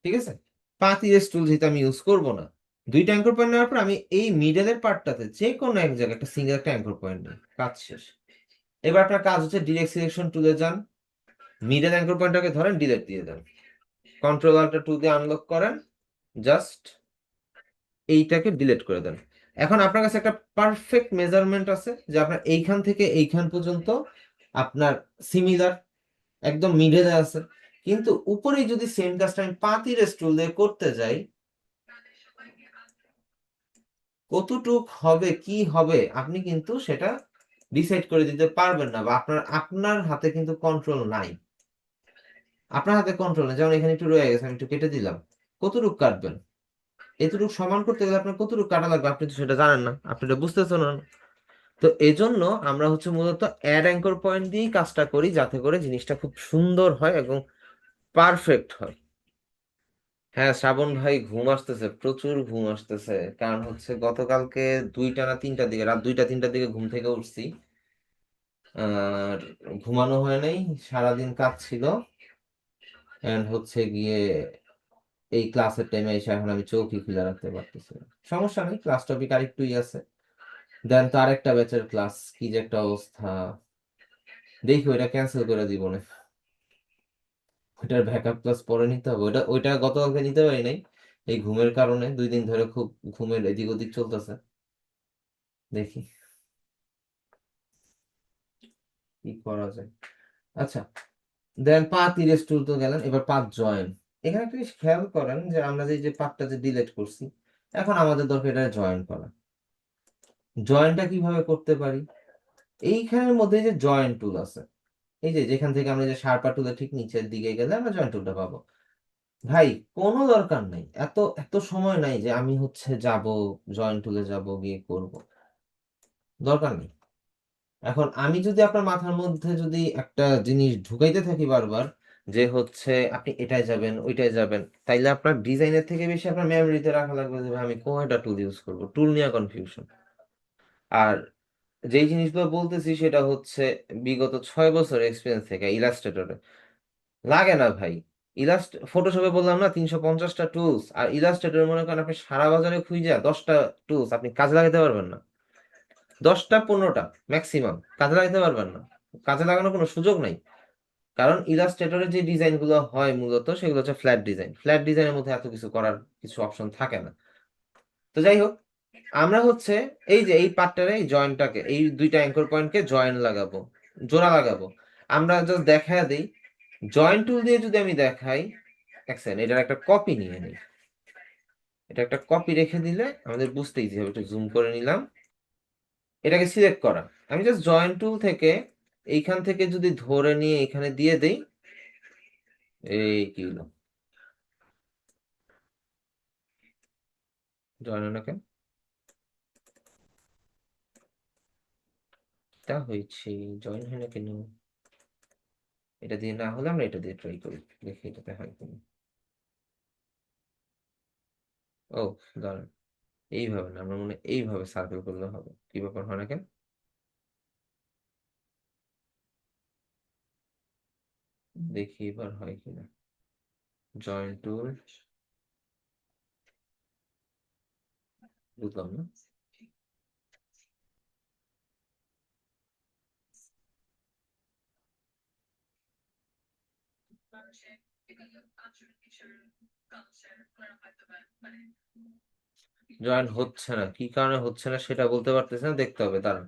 ঠিক আছে, পাত ইরেজ টুল যেহেতু আমি ইউজ করব না, দুইটা অ্যাঙ্কর পয়েন্ট নেওয়ার পর আমি এই মিডলের পার্টটাতে যে কোনো এক জায়গায় একটা সিঙ্গেল একটা অ্যাঙ্কর পয়েন্ট নিই, কাজ শেষ। এবার আপনার কাজ হচ্ছে ডিরেক্ট সিলেকশন টুলে যান, মিডল অ্যাঙ্কর পয়েন্টটাকে ধরেন, ডিলেট দিয়ে দেন, কন্ট্রোল আল্টার টু দিয়ে আনলক করেন, জাস্ট এইটাকে ডিলিট করে দেন। এখন আপনার কাছে একটা পারফেক্ট মেজারমেন্ট আছে যে আপনার এইখান থেকে এইখান পর্যন্ত আপনার সিমিলার, একদম মিডলে আছে। কিন্তু উপরে যদি সেম কাজটা আমি পাতির স্টুল দিয়ে করতে যাই, কতটুক হবে কি হবে আপনি কিন্তু সেটা ডিসাইড করে দিতে পারবেন না, বা আপনার আপনার হাতে কিন্তু কন্ট্রোল নাই। আপনার হাতে কন্ট্রোল নেই, যেমন এখানে একটু রয়ে গেছে, আমি একটু কেটে দিলাম, কতটুক কাটবেন? এতটুকু সমান করতে গেলে আপনার কতটুকু কাটা লাগবে আপনি তো সেটা জানেন না, আপনি এটা বুঝতেছেন না। তো এজন্য আমরা হচ্ছে মূলত অ্যাড অ্যাঙ্কর পয়েন্ট দিয়েই কাজটা করি, যাতে করে জিনিসটা খুব সুন্দর হয় এবং পারফেক্ট হয়। হ্যাঁ, শ্রাবণ ভাই ঘুম আসতেছে, প্রচুর ঘুম আসতেছে, কারণ হচ্ছে গতকালকে 2টা না 3টার দিকে, রাত 2টা 3টার দিকে ঘুম থেকে উঠছি। আর ঘুমানো হয় নাই, সারাদিন কাজ ছিল, এন্ড হচ্ছে গিয়ে এই ক্লাসের টাইমে এসে এখন আমি চোখই খুলে রাখতে পারতেছি না। সমস্যা নেই, ক্লাস টপিক আরেকটুই আছে, দেন তো আরেকটা ব্যাচের ক্লাস, কি যে একটা অবস্থা। দেখি ওইটা ক্যান্সেল করে দিব না, ওইটার ব্যাকআপ ক্লাস পরে নিতে হবে। ওইটা গতকালকে নিতে পারি নাই, এই ঘুমের কারণে 2 দিন ধরে খুব ঘুমের এদিক ওদিক চলতেছে। দেখি কি করা যায়। আচ্ছা, দেন পাত ইরেজ টুল তো গেলেন, এবার পাত জয়েন। এখানে একটা জিনিস খেয়াল করেন যে আমরা যে পাতটা যে ডিলিট করছি, এখন আমাদের দরকার এটা জয়েন করা। জয়েনটা কিভাবে করতে পারি? এইখানের মধ্যে যে জয়েন টুল আছে, এই যে যেখান থেকে আমরা যে শার্পা টুলের ঠিক নিচের দিকে গেলে আমরা জয়েন টুলটা পাবো। ভাই, কোনো দরকার নাই, এত এত সময় নাই যে আমি হচ্ছে যাব জয়েন টুলে যাব গিয়ে করব, দরকার নেই। এখন আমি যদি আপনার মাথার মধ্যে যদি একটা জিনিস ঢুকাইতে থাকি বারবার, যে হচ্ছে আপনি এটাই যাবেন ওইটাই যাবেন, তাইলে আপনার ডিজাইনের থেকে বেশি আপনার মেমোরিতে রাখা লাগবে যে ভাই আমি কোনটা টুল ইউজ করবো, টুল নিয়ে কনফিউশন। আর যেই জিনিসগুলো বলতেছি সেটা হচ্ছে বিগত 6 বছর এক্সপিরিয়েন্স থেকে ইলাস্ট্রেটরে লাগে না ভাই। ফটোশপে বললাম না 350টা টুলস, আর ইলাস্ট্রেটর মনে করেন আপনি সারা বাজারে খুঁজে 10টা টুলস আপনি কাজে লাগাতে পারবেন না। 10টা 15টা ম্যাক্সিমাম কাজে লাগাতে পারবেন না, কাজে লাগানোর কোনো সুযোগ নাই। কারণ ইলাস্ট্রেটরের যে ডিজাইন গুলো হয় মূলত সেগুলো হচ্ছে ফ্ল্যাট ডিজাইন, ফ্ল্যাট ডিজাইনের মধ্যে এত কিছু করার কিছু অপশন থাকে না। তো যাই হোক, আমরা হচ্ছে এই যে এই পার্টটারে এই জয়েন্টটাকে এই দুইটা অ্যাঙ্কর পয়েন্টকে জয়েন লাগাবো, জোড়া লাগাবো। আমরা জাস্ট দেখা দিই, জয়েন্ট টুল দিয়ে যদি আমি দেখাই, এক সেকেন্ড এটার একটা কপি নিয়ে নিই। এটা একটা কপি রেখে দিলে আমাদের বুঝতে ইজি হবে। একটু জুম করে নিলাম, এটাকে সিলেক্ট করা। আমি জাস্ট জয়েন্ট টুল থেকে এইখান থেকে যদি ধরে নিয়ে এখানে দিয়ে দেই, এই কি হলো, জয়েন ওনাকে তা হয়েছে, জয়েন হয় না কেন? এটা দিয়ে না হলে আমরা এটা দিয়ে ট্রাই করি, দেখি এটাতে হয় কিনা। ও দাঁড়ান, এইভাবে না, আমরা মনে হয় এইভাবে সার্কেল করলে হবে, কি ব্যাপার হয় না কেন? দেখি এবার হয় কিনা। জয়েন টুল, বুঝলাম না। জয়েন হচ্ছে না, কি কারণে হচ্ছে না সেটা বলতে পারতেছি না, দেখতে হবে দাঁড়ান।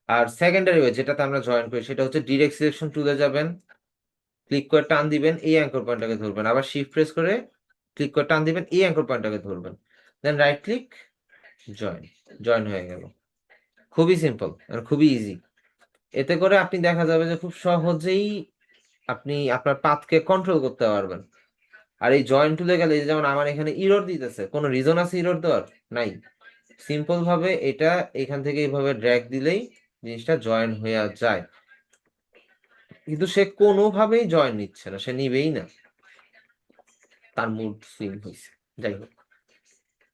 আর সেকেন্ডারি ওয়ে যেটাতে আমরা জয়েন করি সেটা হচ্ছে ডিরেক্ট সিলেকশন টুলে যাবেন, ক্লিক করে টান দিবেন, এই অ্যাঙ্কর পয়েন্টটাকে ধরবেন, আবার শিফট প্রেস করে ক্লিক করে টান দিবেন, এই অ্যাঙ্কর পয়েন্টটাকে ধরবেন, দেন রাইট ক্লিক, জয়েন, জয়েন হয়ে গেল। খুবই সিম্পল আর খুবই ইজি। এতে করে আপনি দেখা যাবে যে খুব সহজেই আপনি আপনার পাথকে কন্ট্রোল করতে পারবেন। আর এই জয়েন টুলে গেলে এই যে যেমন আমার এখানে ইরর দিতেছে, কোনো রিজন আছে ইরর দেওয়ার? নাই। সিম্পল ভাবে এটা এখান থেকে এইভাবে ড্র্যাগ দিলেই জিনিসটা জয়েন হয়ে যায়। কিন্তু সে কোনোভাবেই জয়েন নিচ্ছে না, সে নিবেই না, তার মুড সুইং হয়েছে। যাই হোক,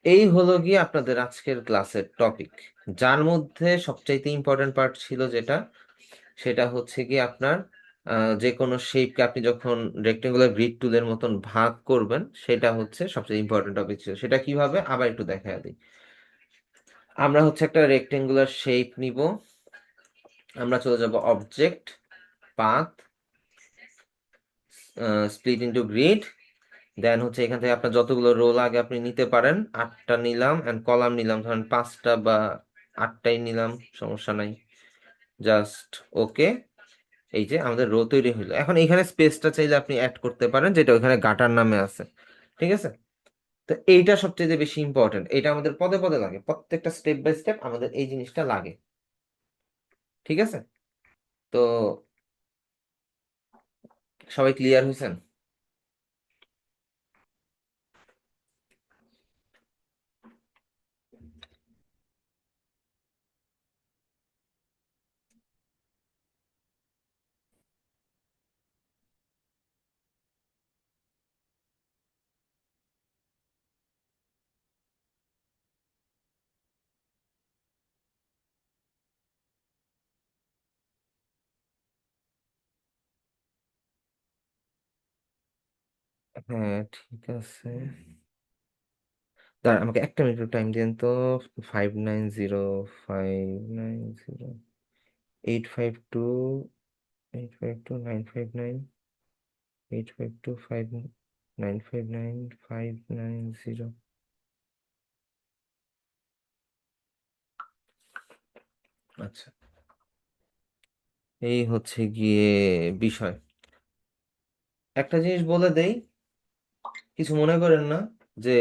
এই হলো গিয়ে আপনাদের আজকের ক্লাসের টপিক, যার মধ্যে সবচাইতে ইম্পর্টেন্ট পার্ট ছিল যেটা, সেটা হচ্ছে কি আপনার যে কোনো শেপকে আপনি যখন রেক্টেঙ্গুলার গ্রিড টুলের মতন ভাগ করবেন, সেটা হচ্ছে সবচেয়ে ইম্পর্টেন্ট টপিক ছিল। সেটা কিভাবে আবার একটু দেখা দিই। আমরা হচ্ছে একটা রেক্টেঙ্গুলার শেপ নিব, আমরা চলে যাব object, path, split into grid, then হচ্ছে এখান থেকে আপনার যতগুলো রো লাগে আপনি নিতে পারেন, 8টা নিলাম, এন্ড কলাম নিলাম ধরেন 5টা বা 8টাই নিলাম, সমস্যা নাই। Just okay. এই যে আমাদের রো তৈরি হলো। এখন এখানে স্পেসটা চাইলে আপনি অ্যাড করতে পারেন, যেটা ওখানে গাটার নামে আছে। ঠিক আছে? তো এইটা সবচেয়ে বেশি ইম্পর্টেন্ট, এটা আমাদের পদে পদে লাগে, প্রত্যেকটা স্টেপ বাই স্টেপ আমাদের এই জিনিসটা লাগে। ঠিক আছে? তো সবাই ক্লিয়ার হয়েছেন? হ্যাঁ ঠিক আছে, দাঁড়া আমাকে একটা মিনিট টাইম দিন তো। 590590, 852 852 959, 852 59590। আচ্ছা, এই হচ্ছে গিয়ে বিষয়। একটা জিনিস বলে দেই, কিছু মনে করেন না, যে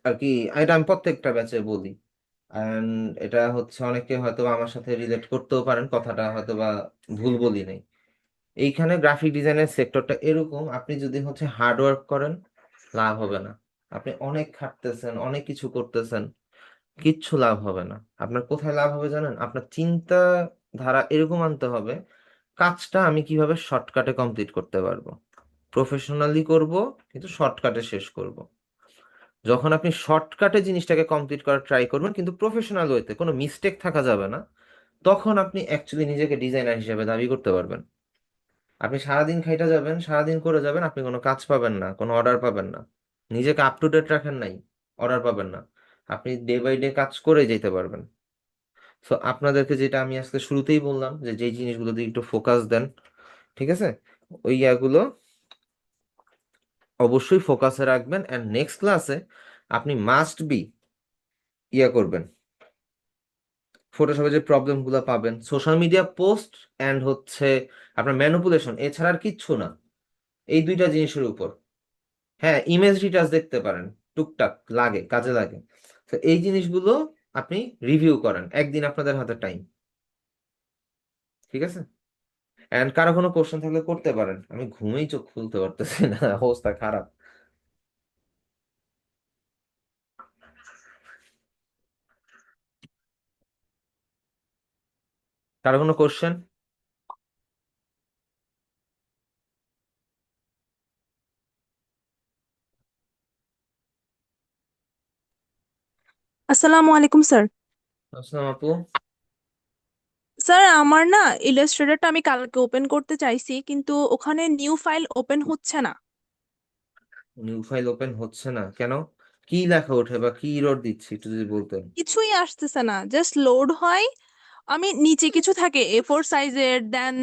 আর কি, এটা আমি প্রত্যেকটা ব্যাচে বলি, এন্ড এটা হচ্ছে অনেকে হয়তো বা আমার সাথে রিলেট করতেও পারেন, কথাটা হয়তো বা ভুল বলি নাই। এইখানে গ্রাফিক ডিজাইনের সেক্টরটা এরকম, আপনি যদি হচ্ছে হার্ড ওয়ার্ক করেন লাভ হবে না। আপনি অনেক খাটতেছেন, অনেক কিছু করতেছেন, কিচ্ছু লাভ হবে না। আপনার কোথায় লাভ হবে জানেন? আপনার চিন্তা ধারা এরকম আনতে হবে, কাজটা আমি কিভাবে শর্টকাটে কমপ্লিট করতে পারবো, প্রফেশনালি করব কিন্তু শর্টকাটে শেষ করব। যখন আপনি শর্টকাটে জিনিসটাকে কমপ্লিট করার ট্রাই করবেন কিন্তু প্রফেশনাল ওয়েতে, কোনো মিস্টেক থাকা যাবে না, তখন আপনি অ্যাকচুয়ালি নিজেকে ডিজাইনার হিসেবে দাবি করতে পারবেন। আপনি সারাদিন খাইটা যাবেন, সারাদিন করে যাবেন, আপনি কোনো কাজ পাবেন না, কোনো অর্ডার পাবেন না। নিজেকে আপ টু ডেট রাখেন নাই, অর্ডার পাবেন না। আপনি ডে বাই ডে কাজ করে যেতে পারবেন। তো আপনাদেরকে যেটা আমি আজকে শুরুতেই বললাম, যে যেই জিনিসগুলো দিয়ে একটু ফোকাস দেন, ঠিক আছে, ওই ইয়াগুলো অবশ্যই ফোকাসে রাখবেন। অ্যান্ড নেক্সট ক্লাসে আপনি মাস্ট বি ইয়া করবেন, ফটোশপে যে প্রবলেমগুলো পাবেন, সোশ্যাল মিডিয়া পোস্ট অ্যান্ড হচ্ছে আপনার ম্যানিপুলেশন, এছাড়া আর কিচ্ছু না, এই দুইটা জিনিসের উপর। হ্যাঁ, ইমেজ রিটাচ দেখতে পারেন, টুকটাক লাগে, কাজে লাগে। তো এই জিনিসগুলো আপনি রিভিউ করেন, একদিন আপনাদের হাতে টাইম, ঠিক আছে? এন্ড কারো কোনো কোশ্চেন থাকলে করতে পারেন, আমি ঘুমেই চোখ খুলতে পারতেছি না, অবস্থা খারাপ। কারো কোনো কোশ্চেন? আসসালামু আলাইকুম স্যার। আসসালাম আপু। স্যার আমার না ইলাস্ট্রেটরটা আমি কালকে ওপেন করতে চাইছি, কিন্তু ওখানে নিউ ফাইল ওপেন হচ্ছে না। নিউ ফাইল ওপেন হচ্ছে না কেন? কি লেখা ওঠে বা কি ইরর দিচ্ছি একটু যদি বলতেন। কিছুই আসতেছে না, জাস্ট লোড হয়। আমি নিচে কিছু থাকে A4 সাইজের, দেন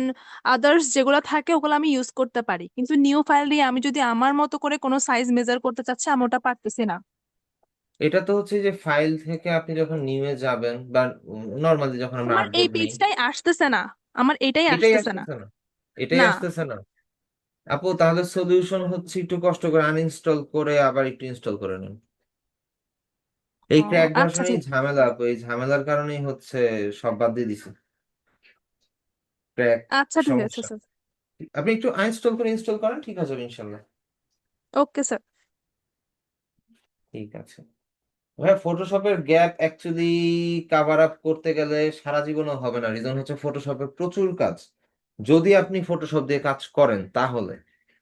আদার্স যেগুলো থাকে ওগুলো আমি ইউজ করতে পারি, কিন্তু নিউ ফাইল দিয়ে আমি যদি আমার মতো করে কোনো সাইজ মেজার করতে চাচ্ছি আমি ওটা পারতেছি না। এটা তো হচ্ছে যে ফাইল থেকে আপনি যখন নিউয়ে যাবেন বা নর্মালি যখন আমরা আমার এই আর্টবোর্ড নেই, পেজটাই আসতেছে না, আমার এটাই এটাই আসতেছে না। আসতেছে না, এটাই না। আসতেছে না। আপু তাহলে সলিউশন হচ্ছে একটু কষ্ট করে আনইনস্টল করে আবার একটু ইনস্টল করে নিন। ও, এই ক্র্যাক আচ্ছা ভার্সনই ঠিক। ঝামেলা আপু, এই ঝামেলার কারণেই হচ্ছে সব বাদ দিয়ে দিছি, ক্র্যাক আচ্ছা ঠিক আছে সমস্যা। স্যার। আপনি একটু আনইনস্টল করে ইনস্টল করেন, ঠিক আছে ইনশাল্লাহ। Okay sir. ঠিক আছে ভাই। ফটোশপের গ্যাপ অ্যাকচুয়ালি কাভার আপ করতে গেলে সারা জীবনও হবে না, রিজন হচ্ছে ফটোশপে প্রচুর কাজ। যদি আপনি ফটোশপ দিয়ে কাজ করেন তাহলে,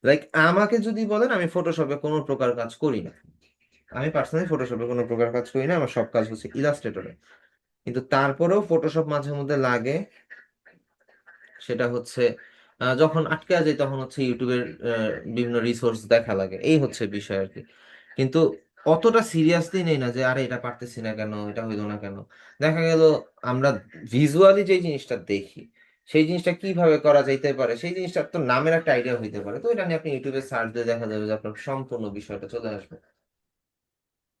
লাইক আমাকে যদি বলেন, আমি ফটোশপে কোনো প্রকার কাজ করি না, আমি পার্সোনালি ফটোশপে কোনো প্রকার কাজ করি না, আমার সব কাজ হচ্ছে ইলাস্ট্রেটরে। কিন্তু তারপরেও ফটোশপ মাঝে মধ্যে লাগে। সেটা হচ্ছে যখন আটকে যায় তখন হচ্ছে ইউটিউবের বিভিন্ন রিসোর্স দেখা লাগে, এই হচ্ছে বিষয় আর কি। কিন্তু অতটা সিরিয়াসলি নেই না যে আরে এটা পারতেছি না কেন, এটা হইলো না কেন। দেখা গেল আমরা ভিজুয়ালি যে জিনিসটা দেখি, সেই জিনিসটা কিভাবে করা যাইতে পারে, সেই জিনিসটার তো নামের একটা আইডিয়া হইতে পারে, তো এটা নিয়ে আপনি ইউটিউবে সার্চ দিয়ে দেখা যাবে যে আপনার সম্পূর্ণ বিষয়টা চলে আসবে,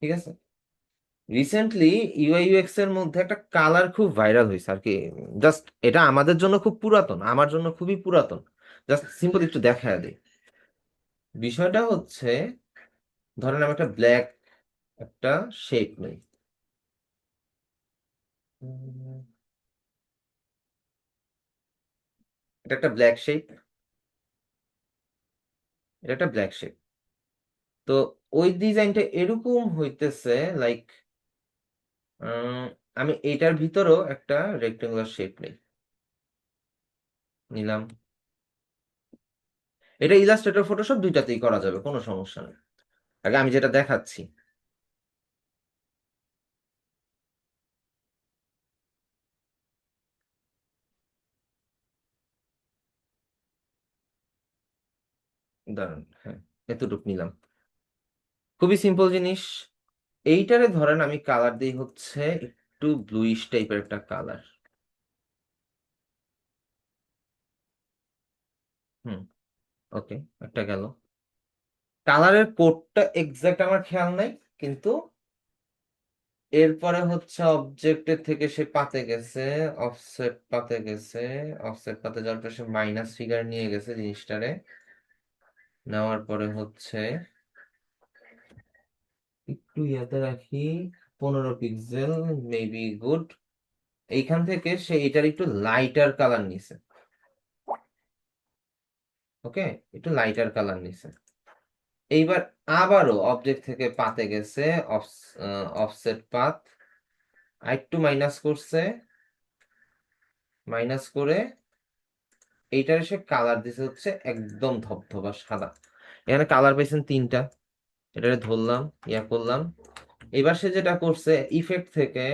ঠিক আছে? রিসেন্টলি ইউআই ইউএক্স এর মধ্যে একটা কালার খুব ভাইরাল হয়েছে আর কি। জাস্ট এটা আমাদের জন্য খুব পুরাতন, আমার জন্য খুবই পুরাতন। জাস্ট সিম্পল একটু দেখায় দিই। বিষয়টা হচ্ছে, ধরেন আমি একটা ব্ল্যাক একটা শেপ নেই। উম, এটা একটা ব্ল্যাক শেপ, এটা একটা ব্ল্যাক শেপ। তো ওই ডিজাইনটা এরকম হইতেছে, লাইক আমি এইটার ভিতরেও একটা রেক্টেঙ্গুলার শেপ নেই, নিলাম। এটা ইলাস্ট্রেটর ফটোশপ দুইটাতেই করা যাবে, কোনো সমস্যা নেই। আগে আমি যেটা দেখাচ্ছি, দাঁড়ান, হ্যাঁ, এতটুকু নিলাম। খুবই সিম্পল জিনিস। এইটারে ধরেন আমি কালার দিই হচ্ছে একটু ব্লুইশ টাইপের একটা কালার। হুম, ওকে, একটা গেল। কালারের কোডটা এক্সাক্ট আমার খেয়াল নাই, কিন্তু এরপরে হচ্ছে অবজেক্টের থেকে সে পাতে গেছে, অফসেট পাতে গেছে, অফসেট পাতে যাওয়ার পরে সে মাইনাস ফিগার নিয়ে গেছে জিনিসটারে। নেওয়ার পরে হচ্ছে একটু ইয়াতে রাখি, 15 পিক্সেল, মেবি গুড। এইখান থেকে সে এটার একটু লাইটার কালার নিছে, ওকে, একটু লাইটার কালার নিছে। এইবার আবারও অবজেক্ট থেকে পাতে গেছে, অফসেট পাথ, আরেকটু মাইনাস করছে, মাইনাস করে এইটার সে কালার দিছে হচ্ছে একদম ধবধবা সাদা। এখানে কালার পাইছেন তিনটা, এটারে ধরলাম, ইয়া করলাম। এবার সে যেটা করছে, ইফেক্ট থেকে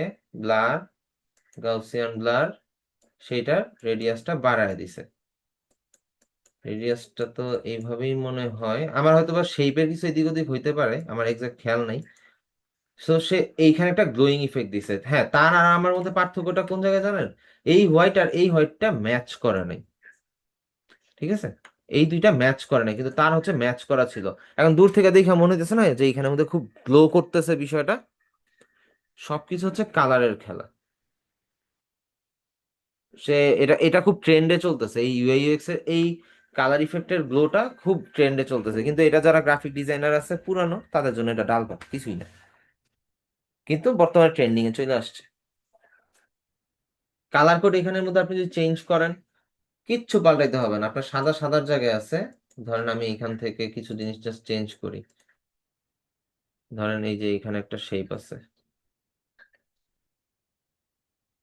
ব্লার, গাউসিয়ান ব্লার, সেটার রেডিয়াসটা বাড়ায় দিছে। রেডিয়াসটা তো এইভাবেই মনে হয়, আমার হয়তো বা শেপের কিছু এদিক ওদিক হইতে পারে, আমার এক্সাক্ট খেয়াল নাই। সো সে এইখানে একটা গ্লোয়িং ইফেক্ট দিছে। হ্যাঁ, তার আর আমার মধ্যে পার্থক্যটা কোন জায়গায় জানেন? এই হোয়াইট আর এই হোয়াইটটা ম্যাচ করে নাই, ঠিক আছে? এই দুইটা ম্যাচ করে নাই, কিন্তু তার হচ্ছে ম্যাচ করা ছিল। এখন দূর থেকে দেখে মনে হইতেছে না যে এইখানের মধ্যে খুব গ্লো করতেছে বিষয়টা? সবকিছু হচ্ছে কালারের খেলা। সে এটা এটা খুব ট্রেন্ডে চলতেছে, এই ইউআই ইউএক্স এর এই কালার ইফেক্টের গ্লোটা খুব ট্রেন্ডে চলতেছে, কিন্তু এটা যারা গ্রাফিক ডিজাইনার আছে পুরানো, তাদের জন্য এটা ডাল ভাত, কিছুই না। কিন্তু বর্তমানে ট্রেন্ডিং এ চলে আসছে। কালার কোড এখানের মধ্যে আপনি যদি চেঞ্জ করেন, কিচ্ছু পাল্টাইতে হবে না, আপনার সাদা সাদার জায়গায় আছে। ধরেন আমি এখান থেকে কিছু জিনিস জাস্ট চেঞ্জ করি। ধরেন এই যে এখানে একটা শেপ আছে,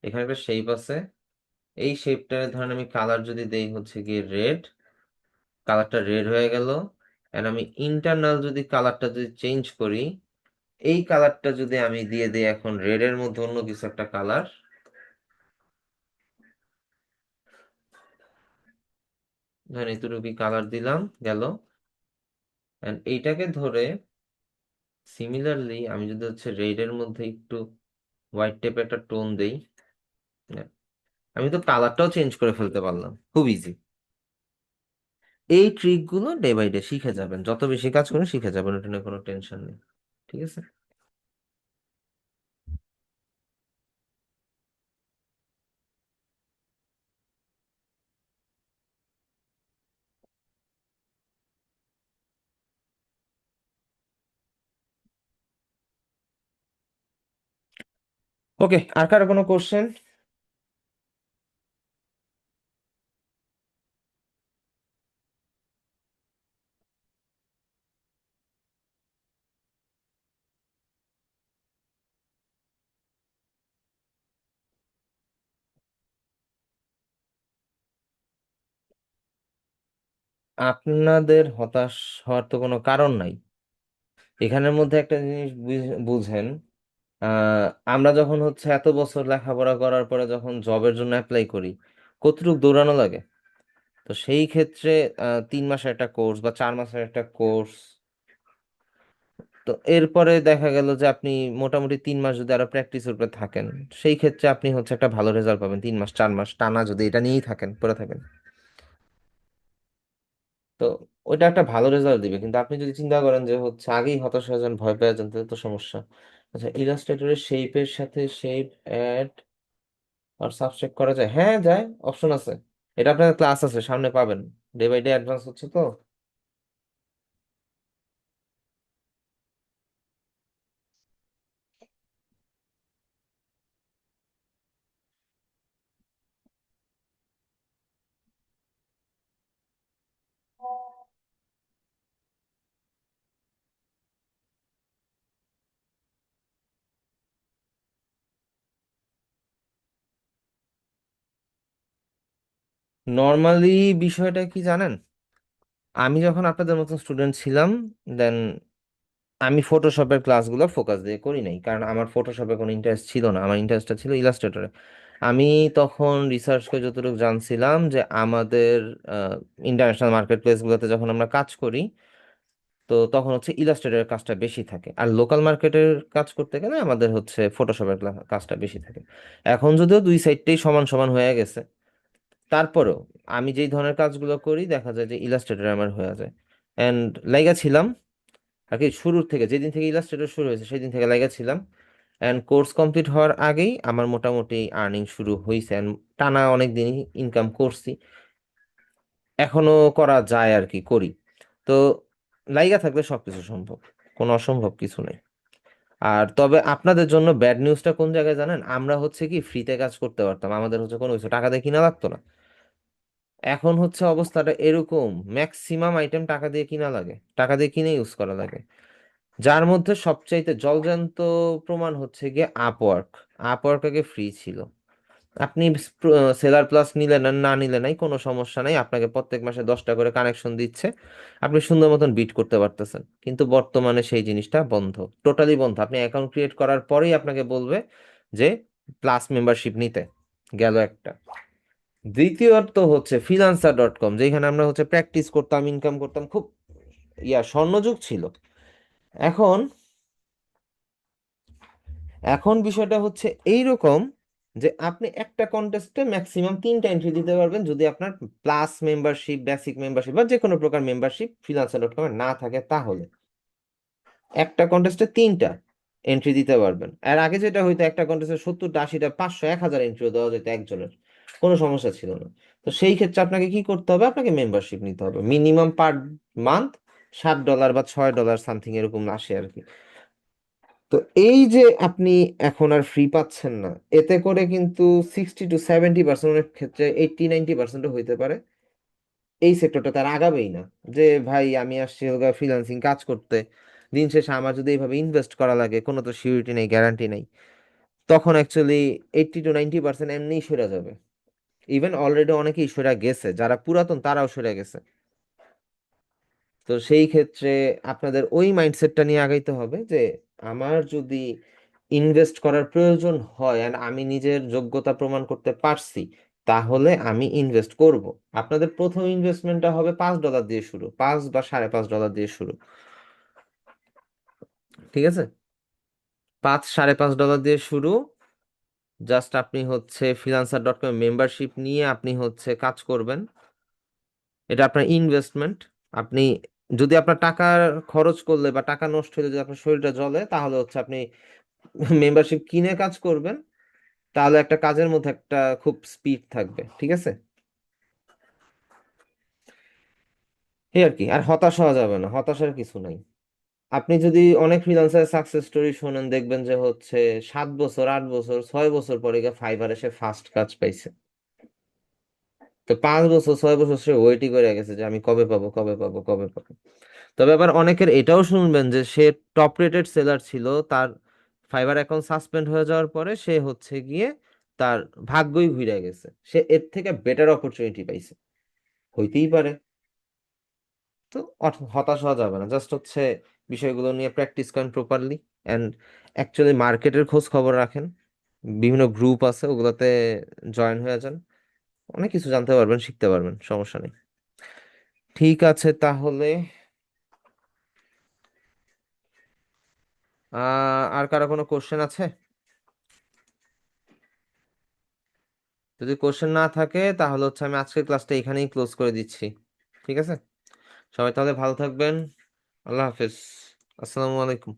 এখানে একটা শেপ আছে, এই শেপটার ধরেন আমি কালার যদি দেই হচ্ছে গিয়ে রেড, কালারটা রেড হয়ে গেল। এন্ড আমি ইন্টারনাল যদি কালারটা যদি চেঞ্জ করি, এই কালারটা যদি আমি দিয়ে দিই এখন রেড এর মধ্যে অন্য কিছু একটা কালার, ধরেন এতটুকু কালার দিলাম, গেল। এন্ড এইটাকে ধরে সিমিলারলি আমি যদি হচ্ছে রেড এর মধ্যে একটু হোয়াইট টাইপের একটা টোন দেই, আমি তো কালারটাও চেঞ্জ করে ফেলতে পারলাম, খুব ইজি। এই ট্রিক গুলো ডে বাই ডে শিখে যাবেন, যত বেশি কাজ করুন শিখে যাবেন, ওটা নিয়ে কোনো টেনশন নেই। ঠিক আছে। ওকে, আর কারো কোনো কোশ্চেন? আপনাদের হতাশ হওয়ার তো কোনো কারণ নাই। এখানের মধ্যে একটা জিনিস বুঝেন, আহ আমরা যখন হচ্ছে এত বছর লেখাপড়া করার পরে যখন জবের জন্য অ্যাপ্লাই করি, কতটুকু দৌড়ানো লাগে। তো সেই ক্ষেত্রে 3 মাসের একটা কোর্স বা 4 মাসের একটা কোর্স, তো এরপরে দেখা গেল যে আপনি মোটামুটি 3 মাস যদি আরো প্র্যাকটিসের উপরে থাকেন, সেই ক্ষেত্রে আপনি হচ্ছে একটা ভালো রেজাল্ট পাবেন। 3 মাস 4 মাস টানা যদি এটা নিয়েই থাকেন, পড়ে থাকেন, তো ওইটা একটা ভালো রেজাল্ট দিবে। কিন্তু আপনি যদি চিন্তা করেন যে হচ্ছে আগেই হতাশ হয়ে যান, ভয় পেয়ে যান, তাহলে তো সমস্যা। আচ্ছা, ইলাস্ট্রেটরের শেপের সাথে শেপ অ্যাড আর সাবট্রাক্ট করা যায়? হ্যাঁ, যায়, অপশন আছে। এটা আপনার ক্লাস আছে, সামনে পাবেন। ডে বাই ডে অ্যাডভান্স হচ্ছে তো। নর্মালি বিষয়টা কি জানেন, আমি যখন আপনাদের মতন স্টুডেন্ট ছিলাম, দেন আমি ফটোশপের ক্লাসগুলো ফোকাস দিয়ে করি নাই, কারণ আমার ফটোশপে কোনো ইন্টারেস্ট ছিল না, আমার ইন্টারেস্টটা ছিল ইলাস্ট্রেটরে। আমি তখন রিসার্চ করে যতটুকু জানছিলাম যে আমাদের ইন্টারন্যাশনাল মার্কেট প্লেসগুলোতে যখন আমরা কাজ করি, তো তখন হচ্ছে ইলাস্ট্রেটরের কাজটা বেশি থাকে, আর লোকাল মার্কেটের কাজ করতে গেলে আমাদের হচ্ছে ফটোশপের কাজটা বেশি থাকে। এখন যদিও দুই সাইডটাই সমান সমান হয়ে গেছে, তারপরেও আমি যেই ধরনের কাজগুলো করি দেখা যায় যে ইলাস্ট্রেটর আমার হয়ে যায়। অ্যান্ড লাইগা ছিলাম আর কি, শুরুর থেকে যেদিন থেকে ইলাস্ট্রেটর শুরু হয়েছে সেদিন থেকে লাইগা ছিলাম। অ্যান্ড কোর্স কমপ্লিট হওয়ার আগেই আমার মোটামুটি আর্নিং শুরু হয়েছে, অ্যান্ড টানা অনেক দিনই ইনকাম করছি, এখনো করা যায় আর কি, করি। তো লাইগা থাকলে সবকিছু সম্ভব, কোনো অসম্ভব কিছু নেই। আর তবে আপনাদের জন্য ব্যাড নিউজটা কোন জায়গায় জানেন, আমরা হচ্ছে কি ফ্রিতে কাজ করতে পারতাম, আমাদের হচ্ছে কোনো কিছু টাকা দিয়ে কিনা লাগতো না। এখন হচ্ছে অবস্থাটা এরকম, ম্যাক্সিমাম আইটেম টাকা দিয়ে কিনা লাগে, টাকা দিয়ে কিনে ইউজ করা লাগে। যার মধ্যে সবচাইতে জলজান্ত প্রমাণ হচ্ছে গিয়ে আপওয়ার্ক। আপওয়ার্ক আগে ফ্রি ছিল। আপনি সেলার প্লাস নিলেন আর না নিলেন নাই কোনো সমস্যা নাই, আপনাকে প্রত্যেক মাসে 10টা করে কানেকশন দিচ্ছে, আপনি সুন্দর মতন বিট করতে পারতেছেন। কিন্তু বর্তমানে সেই জিনিসটা বন্ধ, টোটালি বন্ধ। আপনি অ্যাকাউন্ট ক্রিয়েট করার পরেই আপনাকে বলবে যে প্লাস মেম্বারশিপ নিতে, গেল একটা। দ্বিতীয়ত হচ্ছে freelancer.com, যেখানে আমরা হচ্ছে প্র্যাকটিস করতাম, ইনকাম করতাম, খুব স্বর্ণযুগ ছিল। এখন এখন বিষয়টা হচ্ছে এইরকম যে আপনি একটা কন্টেস্টে ম্যাক্সিমাম 3টা এন্ট্রি দিতে পারবেন, যদি আপনার প্লাস মেম্বারশিপ, বেসিক মেম্বারশিপ বা যে কোনো প্রকার মেম্বারশিপ freelancer.com এ না থাকে, তাহলে একটা কন্টেস্টে 3টা এন্ট্রি দিতে পারবেন। আর আগে যেটা হইতো, একটা কন্টেস্টে 70টা, 80টা, 500, 1000 এন্ট্রিও দেওয়া যেত একজনের, কোনো সমস্যা ছিল না। তো সেই ক্ষেত্রে আপনাকে কি করতে হবে, আপনাকে মেম্বারশিপ নিতে হবে মিনিমাম পার মান্থ $7 বা $6 সামথিং এরকম আসে আর কি। তো এই যে আপনি এখন আর ফ্রি পাচ্ছেন না, এতে করে কিন্তু 60-70% ক্ষেত্রে 80-90% হইতে পারে এই সেক্টরটা তার আগাবেই না। যে ভাই আমি আসছি ফ্রিল্যান্সিং কাজ করতে, দিন শেষে আমার যদি এইভাবে ইনভেস্ট করা লাগে, কোনো তো সিউরিটি নেই, গ্যারান্টি নেই, তখন অ্যাকচুয়ালি 80-90% এমনিই সরে যাবে। ইভেন অলরেডি অনেকেই সরে গেছে, যারা পুরাতন তারাও সরে গেছে। তো সেই ক্ষেত্রে আপনাদের ওই মাইন্ডসেটটা নিয়ে আগাইতে হবে যে আমার যদি ইনভেস্ট করার প্রয়োজন হয় আর আমি নিজের যোগ্যতা প্রমাণ করতে পারছি, তাহলে আমি ইনভেস্ট করব। আপনাদের প্রথম ইনভেস্টমেন্টটা হবে $5 দিয়ে শুরু, 5 বা $5.5 দিয়ে শুরু। ঠিক আছে, 5-5.5 ডলার দিয়ে শুরু। জাস্ট আপনি হচ্ছে freelancer.com মেম্বারশিপ নিয়ে আপনি হচ্ছে কাজ করবেন। এটা আপনার ইনভেস্টমেন্ট। আপনি যদি আপনার টাকা খরচ করলে বা টাকা নষ্ট হলে যদি আপনার শরীরটা জ্বলে, তাহলে হচ্ছে আপনি মেম্বারশিপ কিনে কাজ করবেন। তাহলে একটা কাজের মধ্যে একটা খুব স্পিড থাকবে, ঠিক আছে। এই আর কি, আর হতাশ হওয়া যাবে না, হতাশার কিছু নাই। আপনি যদি অনেক ফ্রিল্যান্সার সাকসেস স্টোরি শোনেন, দেখবেন যে হচ্ছে 7 বছর, 8 বছর, 6 বছর পরে গিয়ে ফাইবার এসে ফার্স্ট কাজ পাইছে। তো 5 বছর, 6 বছর সে ওয়েটই করে গেছে যে আমি কবে পাবো, কবে পাবো, কবে পাবো। তবে আবার অনেকের এটাও শুনবেন যে সে টপ রেটেড সেলার ছিল, তার ফাইবার অ্যাকাউন্ট সাসপেন্ড হয়ে যাওয়ার পরে সে হচ্ছে গিয়ে তার ভাগ্যই ঘুরে গেছে, সে এর থেকে বেটার অপরচুনিটি পাইছে। হইতেই পারে। তো হতাশ হওয়া যাবে না, জাস্ট হচ্ছে বিষয়গুলো নিয়ে প্র্যাকটিস করেন প্রপারলি, অ্যান্ড অ্যাকচুয়ালি মার্কেটের খোঁজ খবর রাখেন। বিভিন্ন গ্রুপ আছে, ওগুলোতে জয়েন হয়ে যান। অনেক কিছু জানতে পারবেন, শিখতে পারবেন, সমস্যা নেই। ঠিক আছে তাহলে, আর কারো কোনো কোশ্চেন আছে? যদি কোশ্চেন না থাকে তাহলে হচ্ছে আমি আজকের ক্লাসটা এখানেই ক্লোজ করে দিচ্ছি। ঠিক আছে, সবাই তাহলে ভালো থাকবেন। আল্লাহ হাফেজ। আসসালামু আলাইকুম।